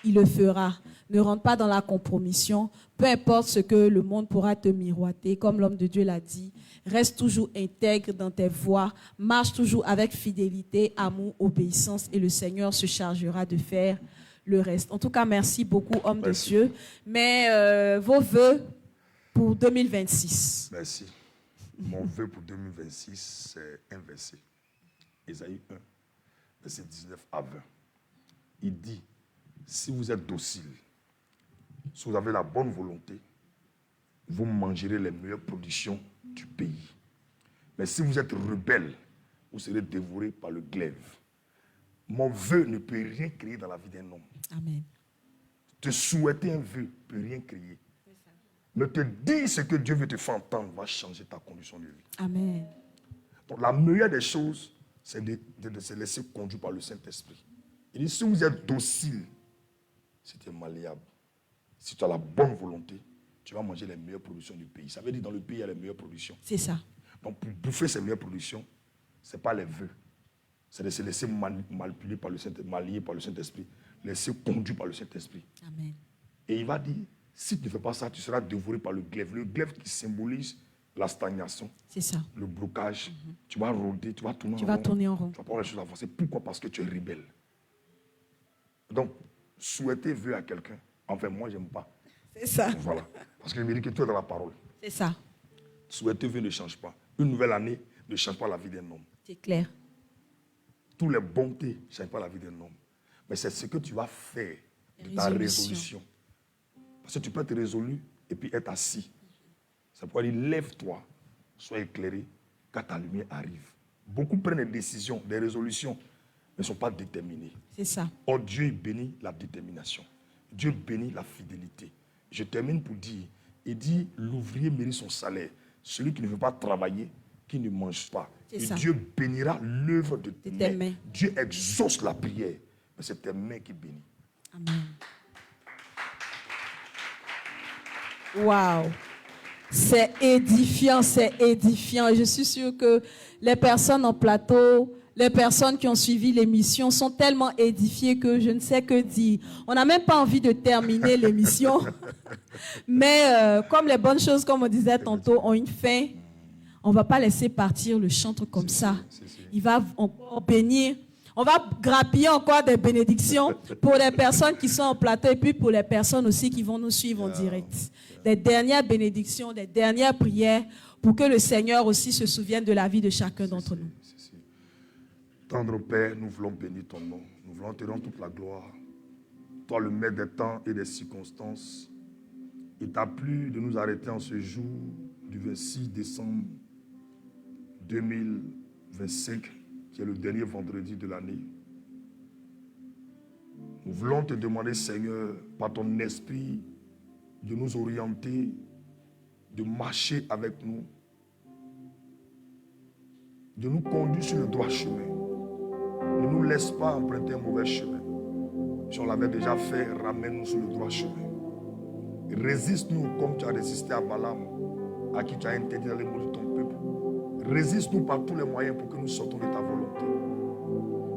il le fera. Ne rentre pas dans la compromission. Peu importe ce que le monde pourra te miroiter, comme l'homme de Dieu l'a dit, reste toujours intègre dans tes voies, marche toujours avec fidélité, amour, obéissance et le Seigneur se chargera de faire le reste. En tout cas, merci beaucoup, homme de Dieu. Mais vos vœux pour 2026. Merci. Mon vœu pour 2026, c'est un verset. Ésaïe 1, verset 19 à 20. Il dit, si vous êtes docile, si vous avez la bonne volonté, vous mangerez les meilleures productions du pays. Mais si vous êtes rebelle, vous serez dévoré par le glaive. Mon vœu ne peut rien créer dans la vie d'un homme. Amen. Te souhaiter un vœu ne peut rien créer. Mais te dire ce que Dieu veut te faire entendre va changer ta condition de vie. Amen. Donc la meilleure des choses, c'est de se laisser conduire par le Saint-Esprit. Il dit, si vous êtes docile, si tu es malléable, si tu as la bonne volonté, tu vas manger les meilleures productions du pays. Ça veut dire que dans le pays, il y a les meilleures productions. C'est ça. Donc pour bouffer ces meilleures productions, ce n'est pas les vœux. C'est de se laisser manipuler par le Saint-Esprit, laisser conduire par le Saint-Esprit. Amen. Et il va dire, si tu ne fais pas ça, tu seras dévoré par le glaive. Le glaive qui symbolise la stagnation. C'est ça. Le blocage. Tu vas rôder, tu vas tourner en rond. Tu vas tourner en rond. Tu vas pas voir les choses avancer. Pourquoi? Parce que tu es rebelle. Donc, souhaiter vœu à quelqu'un, enfin, moi, je n'aime pas. C'est ça. Voilà. Parce que je me dis que tu es dans la parole. C'est ça. Souhaiter vœu ne change pas. Une nouvelle année ne change pas la vie d'un homme. C'est clair. Toutes les bontés ne changent pas la vie d'un homme. Mais c'est ce que tu vas faire de ta résolution. Parce que tu peux être résolu et puis être assis. C'est pourquoi il dit, lève-toi, sois éclairé, car ta lumière arrive. Beaucoup prennent des décisions, des résolutions, mais ne sont pas déterminés. C'est ça. Or, Dieu bénit la détermination. Dieu bénit la fidélité. Je termine pour dire, il dit, l'ouvrier mérite son salaire. Celui qui ne veut pas travailler, qui ne mange pas. Et ça. Dieu bénira l'œuvre de tes mains. mains. Dieu exauce la prière, mais c'est tes mains qui bénissent. Amen. Waouh! C'est édifiant, c'est édifiant. Et je suis sûre que les personnes en plateau, les personnes qui ont suivi l'émission sont tellement édifiées que je ne sais que dire. On n'a même pas envie de terminer l'émission. Mais comme les bonnes choses, comme on disait tantôt, ont une fin, on ne va pas laisser partir le chantre comme ça. Il va encore bénir. On va grappiller encore des bénédictions pour les personnes qui sont en plateau et puis pour les personnes aussi qui vont nous suivre en direct. Des dernières bénédictions, des dernières prières pour que le Seigneur aussi se souvienne de la vie de chacun d'entre nous. Tendre Père, nous voulons bénir ton nom. Nous voulons te rendre toute la gloire. Toi, le maître des temps et des circonstances, il t'a plu de nous arrêter en ce jour du 26 décembre 2025, qui est le dernier vendredi de l'année. Nous voulons te demander, Seigneur, par ton esprit, de nous orienter, de marcher avec nous, de nous conduire sur le droit chemin. Ne nous laisse pas emprunter un mauvais chemin. Si on l'avait déjà fait, ramène-nous sur le droit chemin. Résiste-nous comme tu as résisté à Balaam, à qui tu as interdit d'aller maudire ton peuple. Résiste-nous par tous les moyens pour que nous sortons de ta volonté.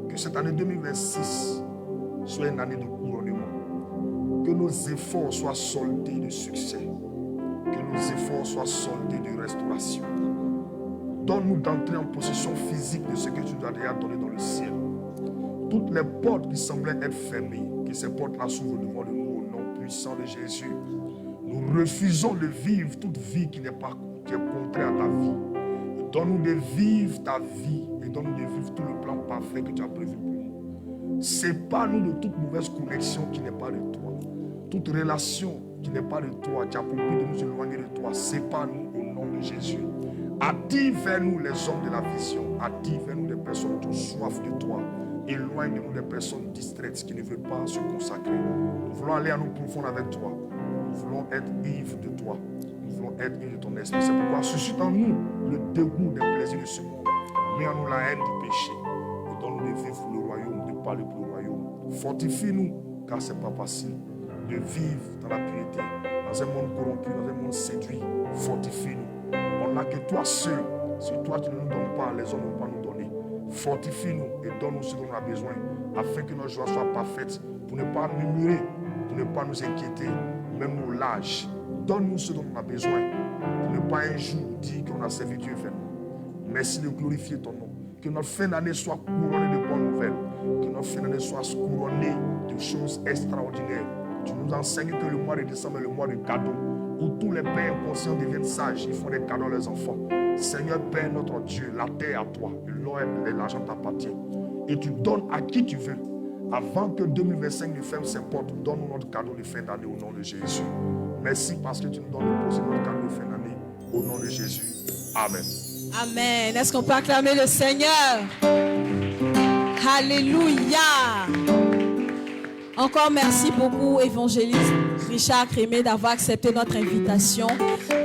Que cette année 2026 soit une année de couronnement. Que nos efforts soient soldés de succès. Que nos efforts soient soldés de restauration. Donne-nous d'entrer en possession physique de ce que tu nous as déjà donné dans le ciel. Toutes les portes qui semblaient être fermées, que ces portes-là s'ouvrent devant nous au nom puissant de Jésus. Nous refusons de vivre toute vie qui est contraire à ta vie. Donne-nous de vivre ta vie et donne-nous de vivre tout le plan parfait que tu as prévu pour nous. Sépare-nous de toute mauvaise connexion qui n'est pas de toi. Toute relation qui n'est pas de toi, qui a pour but de nous éloigner de toi. Sépare-nous au nom de Jésus. Attire vers nous les hommes de la vision. Attire vers nous des personnes qui ont soif de toi. Éloigne de nous des personnes distraites qui ne veulent pas se consacrer. Nous voulons aller à nous profondément avec toi. Nous voulons être ivres de toi. Nous voulons être ivres de ton esprit. C'est pourquoi suscite en nous le dégoût des plaisirs de ce monde. Mets en nous la haine du péché. Et donne-nous de vivre pour le royaume, de parler pour le royaume. Fortifie-nous, car ce n'est pas facile de vivre dans la pureté, dans un monde corrompu, dans un monde séduit. Fortifie-nous. On n'a que toi seul. C'est toi qui ne nous donnes pas, les hommes ne vont pas nous donner. Fortifie-nous et donne-nous ce dont on a besoin, afin que notre joie soit parfaite, pour ne pas murmurer, pour ne pas nous inquiéter, même nos lâches. Donne-nous ce dont on a besoin, pour ne pas un jour dire qu'on a servi Dieu vraiment. Merci de glorifier ton nom. Que notre fin d'année soit couronnée de bonnes nouvelles. Que notre fin d'année soit couronnée de choses extraordinaires. Tu nous enseignes que le mois de décembre est le mois de cadeaux, où tous les pères inconscients deviennent sages, ils font des cadeaux à leurs enfants. Seigneur Père notre Dieu, la terre à toi, l'or et l'argent t'appartient. Et tu donnes à qui tu veux. Avant que 2025 ne ferme ses portes, donne-nous notre cadeau de fin d'année au nom de Jésus. Merci parce que tu nous donnes de poser notre cadeau de fin d'année au nom de Jésus. Amen. Amen. Est-ce qu'on peut acclamer le Seigneur? Alléluia. Encore merci beaucoup, évangéliste Richard Crémé, d'avoir accepté notre invitation.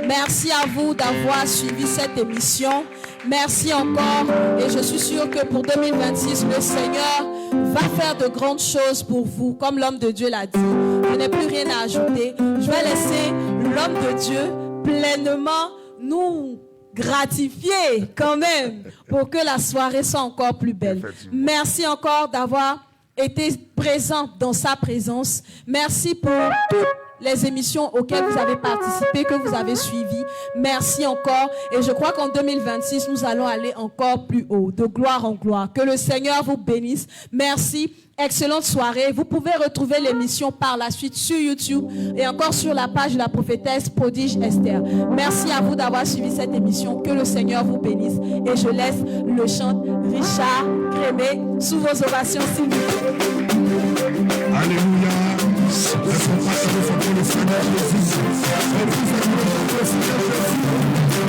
Merci à vous d'avoir suivi cette émission. Merci encore. Et je suis sûre que pour 2026, le Seigneur va faire de grandes choses pour vous. Comme l'homme de Dieu l'a dit, je n'ai plus rien à ajouter. Je vais laisser l'homme de Dieu pleinement nous gratifier quand même pour que la soirée soit encore plus belle. Merci encore d'avoir été présent dans sa présence. Merci pour toutes les émissions auxquelles vous avez participé, que vous avez suivies. Merci encore. Et je crois qu'en 2026, nous allons aller encore plus haut, de gloire en gloire. Que le Seigneur vous bénisse. Merci. Excellente soirée. Vous pouvez retrouver l'émission par la suite sur YouTube et encore sur la page de la prophétesse Prodige Esther. Merci à vous d'avoir suivi cette émission. Que le Seigneur vous bénisse. Et je laisse le chant Richard Crémé sous vos ovations, s'il vous plaît. Alléluia. Laissons passer le feu pour le Seigneur Jésus. Et nous allons pour le Seigneur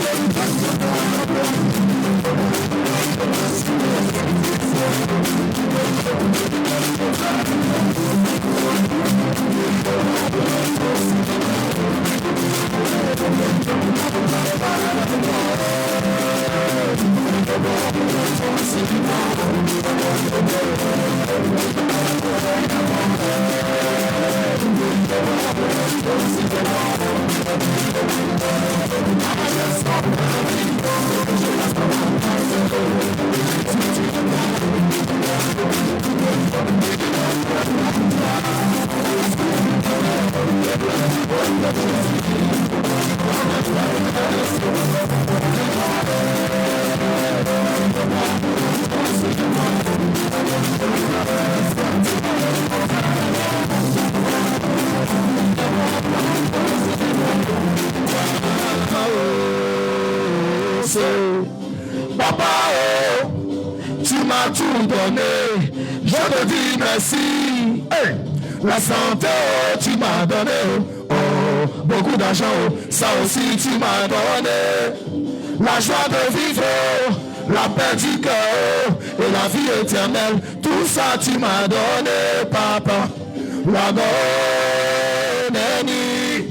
Papa, oh, tu m'as tout donné, je te dis merci. Hey, la santé, oh, tu m'as donné, oh, beaucoup d'argent, oh, ça aussi tu m'as donné. La joie de vivre, la paix du cœur et la vie éternelle. Tout ça tu m'as donné, papa. La goneni,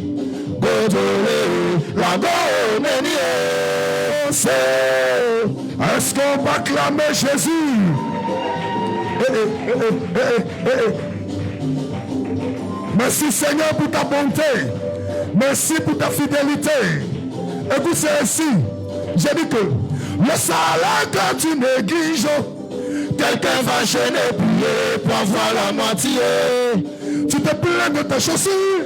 godole, la goneni, c'est. Est-ce qu'on va clamer Jésus? Merci Seigneur pour ta bonté. Merci pour ta fidélité. Écoute, c'est ainsi. J'ai dit que le salaire que tu négliges, quelqu'un va gêner, prier pour avoir la moitié. Tu te plains de tes chaussures.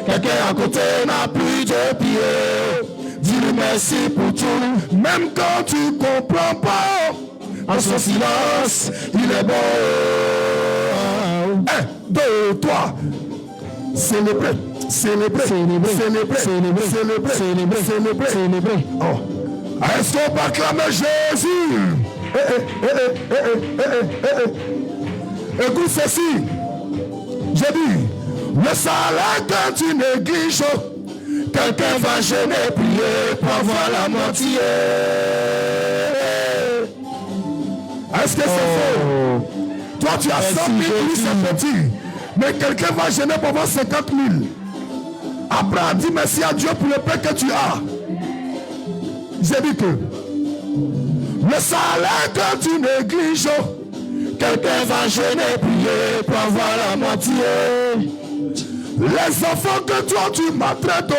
Quelqu'un à côté n'a plus de pieds. Dis-lui merci pour tout, même quand tu ne comprends pas. En son silence, il est bon. 1, 2, 3. Célébrer, célébrer, célébrer, célébrer, célébrer, célébrer, célébrer, célébrer. Oh. Est-ce qu'on peut acclamer Jésus? Écoute ceci. J'ai dit, le salaire que tu négliges, quelqu'un va gêner, prier pour avoir la moitié. Est-ce que c'est faux? Toi, tu as 100 000, lui c'est petit. Mais quelqu'un va gêner pour avoir 50 000. Après, dis merci à Dieu pour le pain que tu as. J'ai dit que le salaire que tu négliges, quelqu'un va gêner, prier pour avoir la moitié. Les enfants que toi tu maltraites,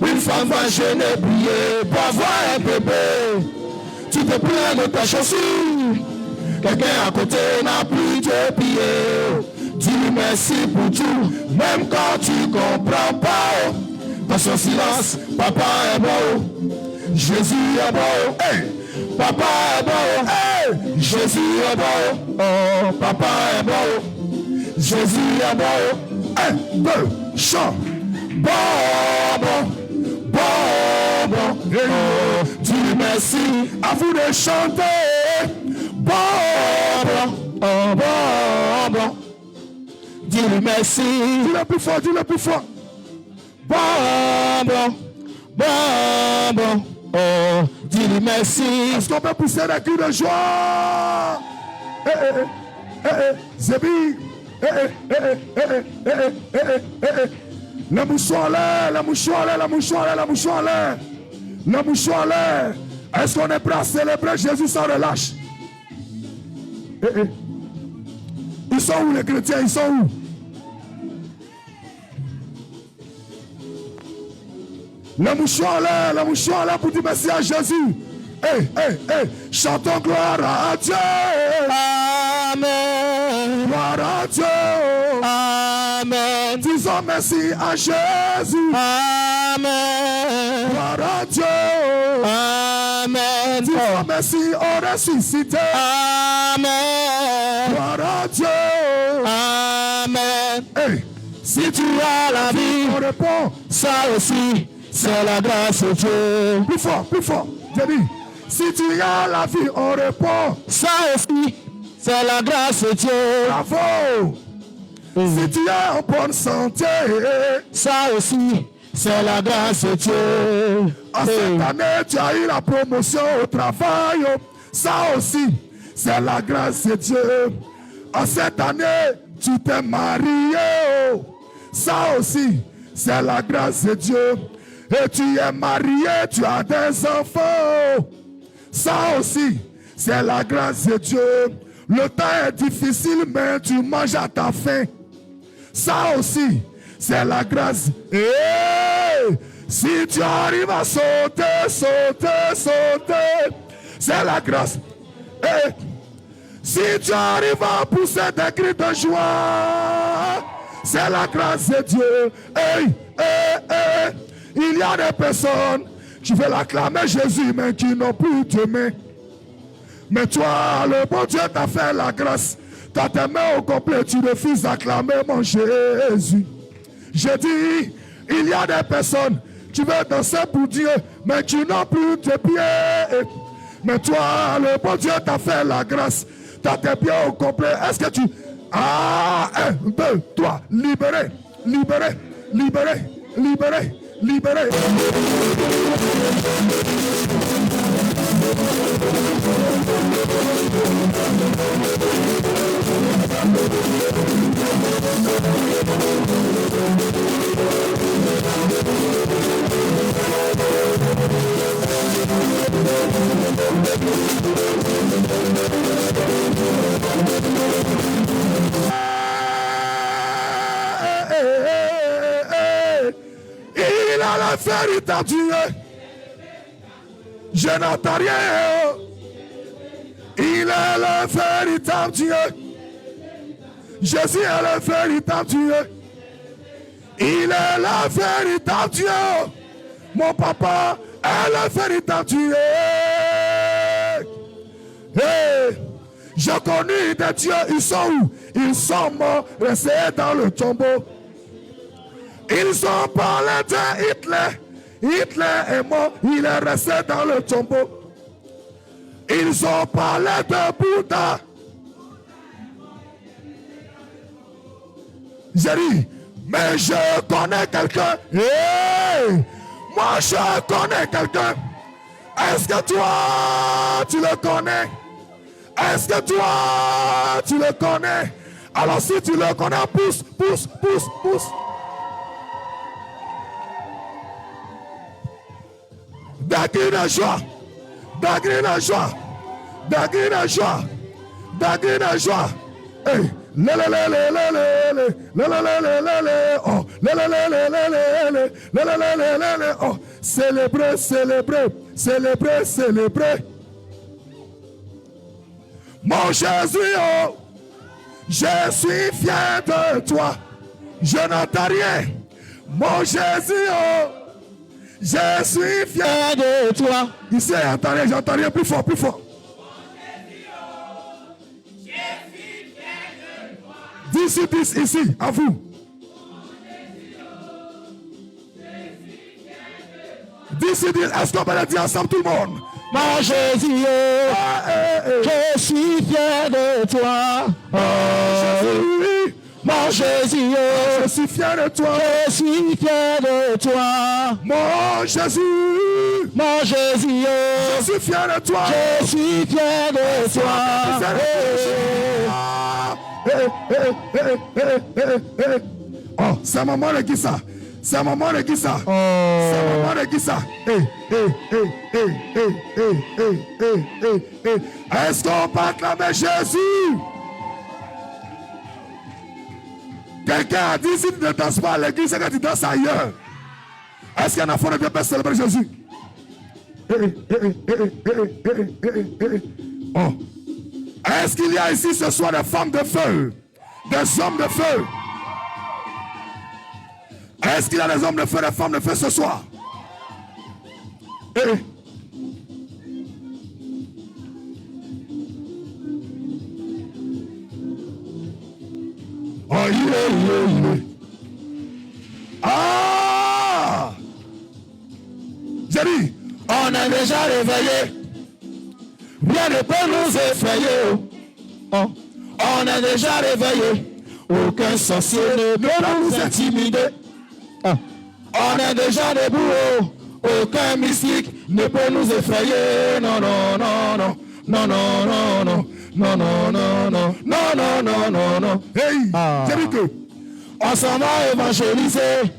une femme va gêner, prier pour avoir un bébé. Tu te plains de ta chaussure. Quelqu'un à côté n'a plus de pieds. Dis merci pour tout, même quand tu comprends pas. Dans son silence, papa est bon. Jésus est bon. Hey. Papa est bon. Hey. Jésus est bon. Oh, papa est bon. Jésus est bon. 1, 2, chant. Bon, bon. Bon, bon. Oh, dis merci. À vous de chanter. Bon, bon. Oh, bon, bon. Dis-lui merci. Dis-le plus fort, dis-le plus fort. Bon, bon, bon, bon. Oh, dis-lui merci. Est-ce qu'on peut pousser des cris de joie? Zébi. La mouchoir en l'air, la mouchoir en l'air, la mouchoir en l'air, la mouchoir en l'air. La mouchoir en l'air. Est-ce qu'on est prêt à célébrer Jésus sans relâche? Ils sont où les chrétiens? Ils sont où? La mouchoir en l'air pour dire merci à Jésus. Chantons gloire à Dieu. Amen. Gloire à Dieu. Amen. Disons merci à Jésus. Amen. Gloire à Dieu. Amen. Disons merci au ressuscité. Amen. Gloire à Dieu. Amen. Si tu as la vie, on répond. Ça aussi, c'est la grâce de Dieu. Plus fort, plus fort. J'ai dit, si tu as la vie, on répond. Ça aussi, c'est la grâce de Dieu. Bravo. Si tu es en bonne santé, ça aussi, c'est la grâce de Dieu. En cette année, tu as eu la promotion au travail. Ça aussi, c'est la grâce de Dieu. En cette année, tu t'es marié. Ça aussi, c'est la grâce de Dieu. Et tu es marié, tu as des enfants. Ça aussi, c'est la grâce de Dieu. Le temps est difficile, mais tu manges à ta faim. Ça aussi, c'est la grâce. Et si tu arrives à sauter, c'est la grâce. Et si tu arrives à pousser des cris de joie, c'est la grâce de Dieu. Il y a des personnes qui veulent acclamer Jésus, mais qui n'ont plus de main. Mais toi, le bon Dieu t'a fait la grâce. T'as tes mains au complet, tu refuses d'acclamer mon Jésus. Je dis, il y a des personnes qui veulent danser pour Dieu, mais qui n'ont plus de pieds. Mais toi, le bon Dieu t'a fait la grâce. T'as tes pieds au complet. Est-ce que tu... 1, 2, 3, libéré, libéré, libéré, libéré, libéré. Il a la véritable Dieu. Je n'entends rien. Il est le véritable Dieu. Jésus est le véritable Dieu. Il est le véritable Dieu. Mon papa est le véritable Dieu. Hey, j'ai connu des dieux, ils sont où? Ils sont morts, restés dans le tombeau. Ils ont parlé de Hitler. Hitler est mort, il est resté dans le tombeau. Ils ont parlé de Bouddha. J'ai dit, mais je connais quelqu'un. Hey, moi je connais quelqu'un. Est-ce que toi, tu le connais? Est-ce que toi, tu le connais? Alors si tu le connais, pousse, pousse, pousse, pousse. Dagrina joie, Dagrina joie, Dagrina joie, Dagrina joie. Hey, le le le le le le le le le le le oh, le le le le le le le le le le le oh, célébrer, célébrer, célébrer, célébrer. Mon Jésus, oh, je suis fier de toi. Je n'entends rien. Mon Jésus, oh, je suis fier de toi. Ici, j'entends rien, plus fort, plus fort. D'ici, ici, à vous. D'ici, est-ce qu'on peut le dire ensemble tout le monde? Mon Jésus, je suis fier de toi. Jésus, Mon Jésus, je suis fier de toi. je suis fier de toi. Mon Jésus, Mon Jésus, je suis fier de toi. je suis fier de toi. Oh, c'est maman de qui ça? C'est maman de qui ça? C'est maman de qui ça? Est-ce qu'on peut acclamer Jésus? Quelqu'un a dit si tu ne danses pas à l'église, c'est que tu danses ailleurs. Est-ce qu'il y en a fort de bien pour célébrer Jésus? Oh. Est-ce qu'il y a ici ce soir des femmes de feu? Des hommes de feu? Est-ce qu'il y a des hommes de feu, des femmes de feu ce soir? Oh, yeah. Ah! J'ai dit, On est déjà réveillé. Rien ne peut nous effrayer. Oh. On est déjà réveillé. Aucun sorcier ne peut nous intimider. Oh. On est déjà debout. Aucun mystique ne peut nous effrayer. Non, non, non, non. Non, non, non, non. Non, non, non, non. Non, non, non, non, non. hey, j'ai dit que On s'en va évangéliser.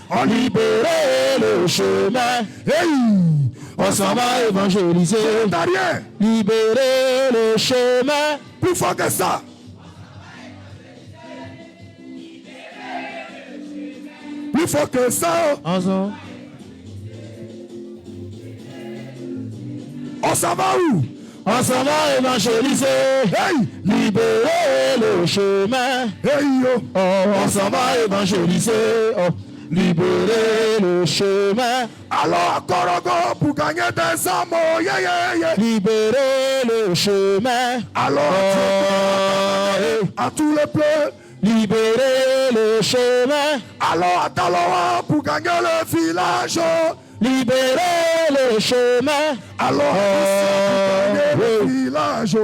On libérer le chemin. hey, On s'en va évangéliser. t'as rien. Libérer le chemin. Plus fort que ça. Plus fort que ça. Ensemble. On s'en va où? On s'en va évangéliser. Hey, Libérer le chemin. hey, yo. Oh, on s'en va évangéliser. Oh, libérer le chemin. Alors, encore pour gagner des âmes. Oh, yeah, yeah, yeah. Libérer le chemin. Alors, à tous les pleurs. Libérer le chemin. Alors, à Taloa pour gagner le village. Libérer le chemin. Alors, pour gagner le village.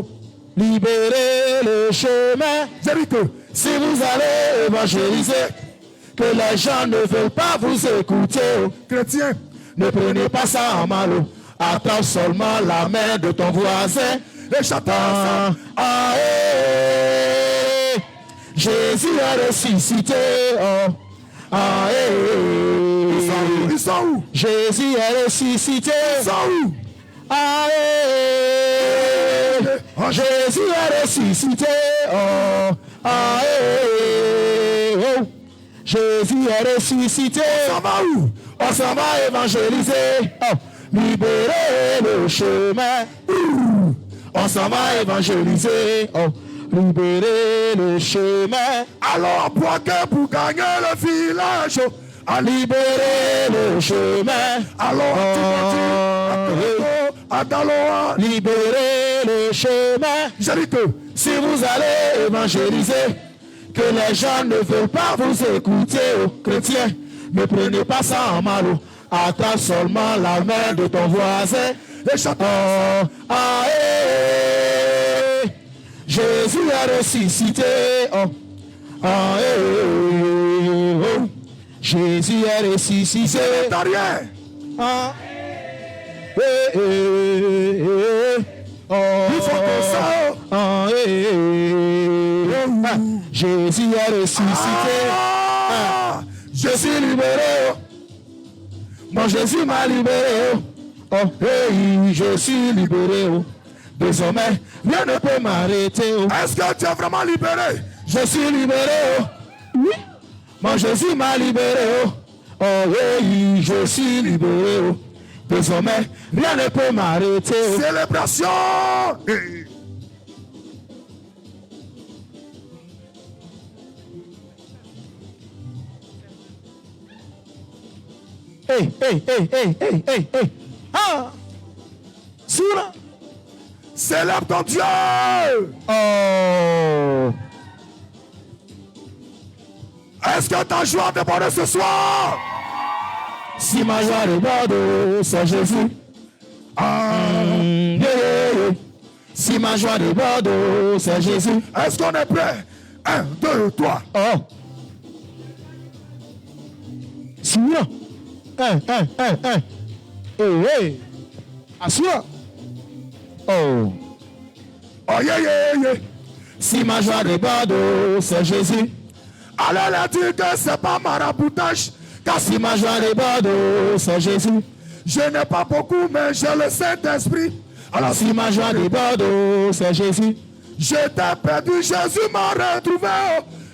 Libérer le chemin. J'ai dit que Si vous allez évangéliser, que les gens ne veulent pas vous écouter, chrétien, ne prenez pas ça en mal. Attrape seulement la main de ton voisin et j'attends. Ah, Jésus est ressuscité. Oh. Ah, Ils sont où? Jésus est ressuscité. Ils sont où? Ah, Jésus est ressuscité. Oh. Ah, oh. Jésus est ressuscité. On s'en va où? On s'en va évangéliser. Oh. Libérer le chemin. On s'en va évangéliser. Oh. Libérer le chemin. Alors Boaké pour gagner le village. À libérer le chemin. Alors à Daloa. Libérer le chemin. J'ai dit que si vous allez évangéliser, que les gens ne veulent pas vous écouter, oh, chrétiens, ne prenez pas ça en mal. Attrape seulement la main de ton voisin et chante. Oh, ah, Jésus est ressuscité. Oh, ah, oh. Jésus est ressuscité. t'as rien. Ah, oh, Il faut que ça. ah, Jésus est ressuscité. Ah, Je suis libéré. Mon Jésus m'a libéré. Oh, hey, je suis libéré. Oh. Désormais, rien ne peut m'arrêter. Oh. est-ce que tu es vraiment libéré? Je suis libéré. Oh. Oui. Mon Jésus m'a libéré. Oh, oh oui, je suis libéré. Oh. Désormais, rien ne peut m'arrêter. Oh. Célébration. Hey. Ah. Soura. Célèbre ton Dieu. Oh. Est-ce que ta joie déborde ce soir? Si ma joie déborde, c'est Jésus. Si ma joie déborde, c'est Jésus. Est-ce qu'on est prêt? 1, 2, 3. Oh. Soura. Hey. Assure. Oh. Oh yeah. Si ma joie déborde, c'est Jésus. Allez leur dire que c'est pas maraboutage. Car si ma joie déborde, c'est Jésus. Je n'ai pas beaucoup, mais j'ai le Saint-Esprit. Alors si ma joie déborde, c'est Jésus. J'étais perdu, Jésus m'a retrouvé.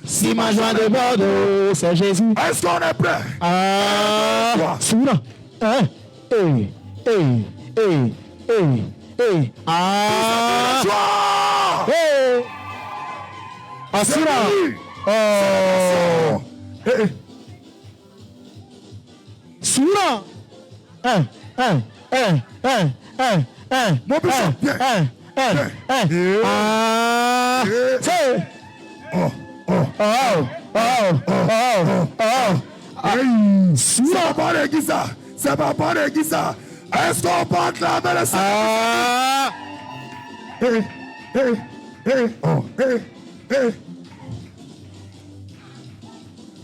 Si ma joie déborde, c'est Jésus. Est-ce qu'on est prêt? Ah, Soura. Hey. Ah. Joie! Hey. Asura. Oh. Soura. Mon bishop, viens. Ah. C'est. C'est pas bon l'église ça. C'est pas bon l'église ça. Est-ce qu'on peut acclamer le Seigneur?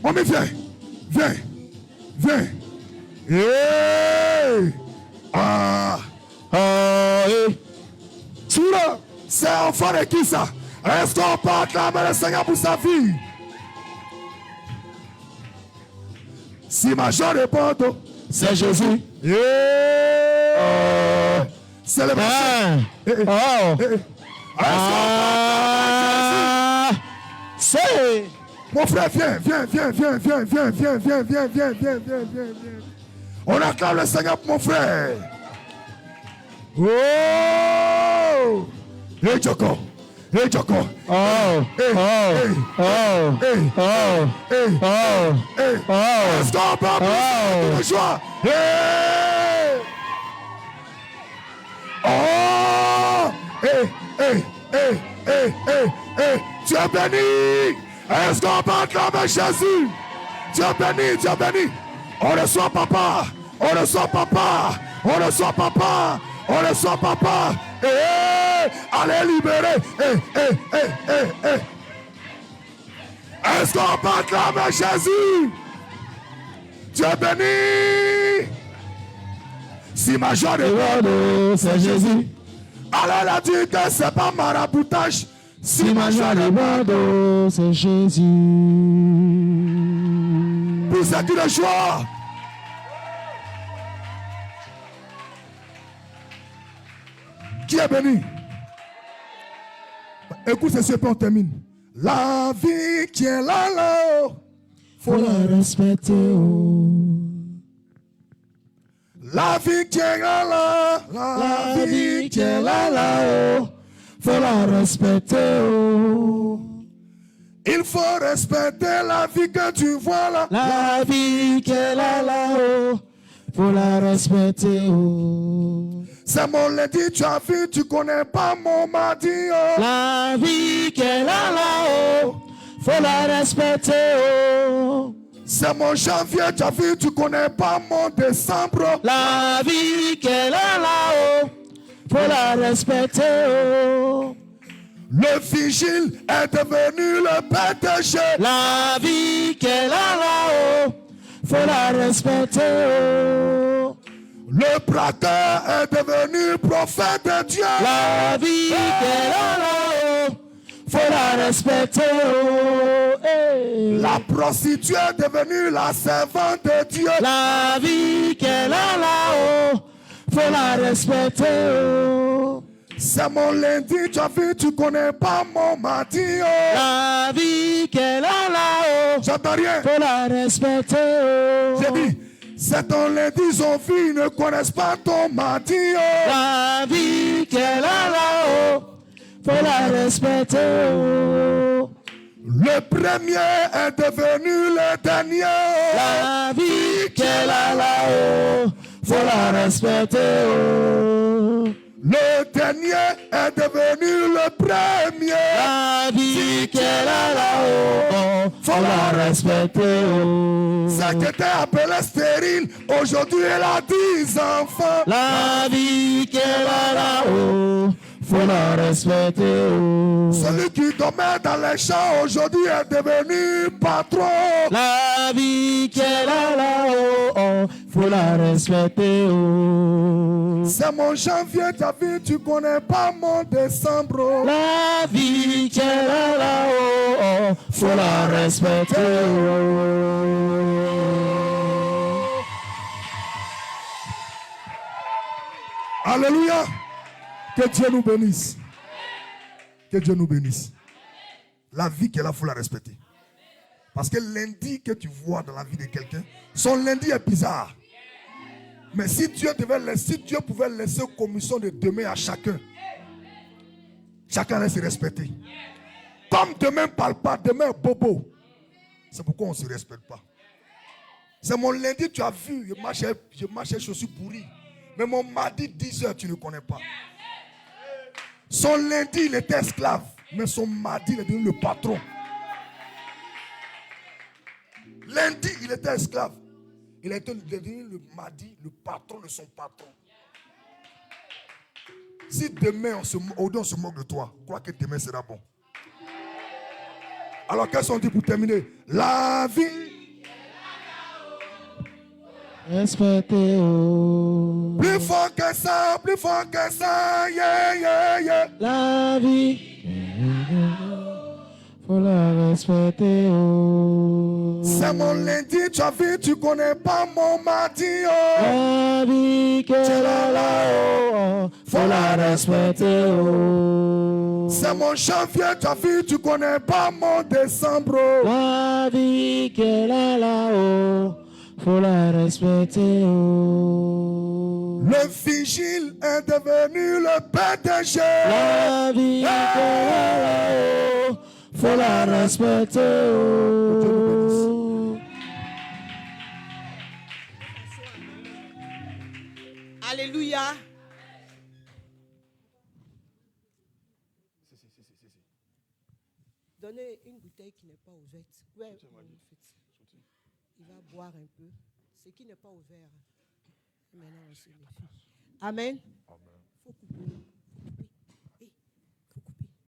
Mommy, viens. Soura, c'est enfant de qui ça? Est-ce qu'on peut acclamer le Seigneur pour sa fille? Si ma joie répond, c'est Jésus. C'est le C'est. Mon frère, viens. On acclame le Seigneur pour mon frère. Oh! Hey, Joko. Est-ce qu'on peut applaudir de joie? Tu es béni. Est-ce qu'on peut acclamer Jésus? Tu es béni. On reçoit papa. Allez libérer. Est-ce qu'on peut acclamer Jésus? Tu es béni. Si ma joie déborde, c'est Jésus. Alors elle a dit que c'est pas maraboutage. Si ma joie déborde, c'est Jésus. Pour ce qui est de joie. Qui est béni? Écoute ceci, puis on termine. La vie qui est là-haut, faut la respecter. Oh. La vie qui est là, la vie qui est là-haut, faut la respecter. Oh. Il faut respecter la vie que tu vois là. La vie qui est là-haut, faut la respecter. Oh. C'est mon lundi, tu as vu, tu connais pas mon mardi. Oh. La vie qui est là-haut, faut la respecter. Oh. C'est mon janvier, tu as vu, tu connais pas mon décembre. La vie qui est là-haut, faut la respecter. Oh. Le vigile est devenu le PDG. La vie qui est là-haut, faut la respecter. Oh. Le braqueur est devenu prophète de Dieu. La vie qui est là-haut, faut la respecter. Oh, hey. La prostituée est devenue la servante de Dieu. La vie qui est là-haut, faut la respecter. Oh. C'est mon lundi, tu as vu, tu connais pas mon mardi. Oh. La vie qui est là-haut, j'entends rien, faut la respecter. Oh. J'ai dit, c'est ton lundi, ils ont vu, ils ne connaissent pas ton mardi. Oh. La vie qui est là-haut, faut la respecter. Oh. Le premier est devenu le dernier. Oh. La vie qui est là-haut, faut la respecter. Oh. Le dernier est devenu le premier. La vie qui est là-haut, faut la respecter. Oh. Ça qui était appelé stérile, aujourd'hui elle a 10 enfants. La vie qui est là-haut, faut la respecter. Oh. Celui qui dormait dans les champs, aujourd'hui est devenu patron. La vie qui est là-haut, faut la respecter. Oh. C'est mon janvier, ta vie, tu connais pas mon décembre. La vie qui est là-haut, faut la respecter. Oh. Alléluia. Que Dieu nous bénisse. Que Dieu nous bénisse. La vie qui est là, il faut la respecter. Parce que lundi que tu vois dans la vie de quelqu'un, son lundi est bizarre. Mais si Dieu pouvait laisser commission de demain à chacun, chacun allait se respecter. Comme demain ne parle pas, demain est bobo. C'est pourquoi on ne se respecte pas. C'est mon lundi, tu as vu, je marchais chaussures pourries. Mais mon mardi, 10 heures, tu ne connais pas. Son lundi, il était esclave. Mais son mardi, il est devenu le patron. Lundi, il était esclave. Il a été devenu le mardi, le patron de son patron. Si demain, on se moque de toi, crois que demain sera bon. Alors, qu'est-ce qu'on dit pour terminer? La vie. Respectez. Oh. Plus fort que ça, yeah, yeah, yeah. La vie. Faut la respecter. Oh. C'est mon lundi, tu as vu, tu connais pas mon mardi. Oh. La vie qui est là, faut la respecter. Oh. C'est mon janvier, tu as vu, tu connais pas mon décembre. La vie qui est là, faut la respecter. Oh. Le vigile est devenu le PDG. La vie qui est là, faut la respecter. Oh. Alléluia. Donnez une bouteille qui n'est pas ouverte. Ouais, il va boire un peu. Ce qui n'est pas ouvert. Maintenant, on se méfie. Amen. Amen.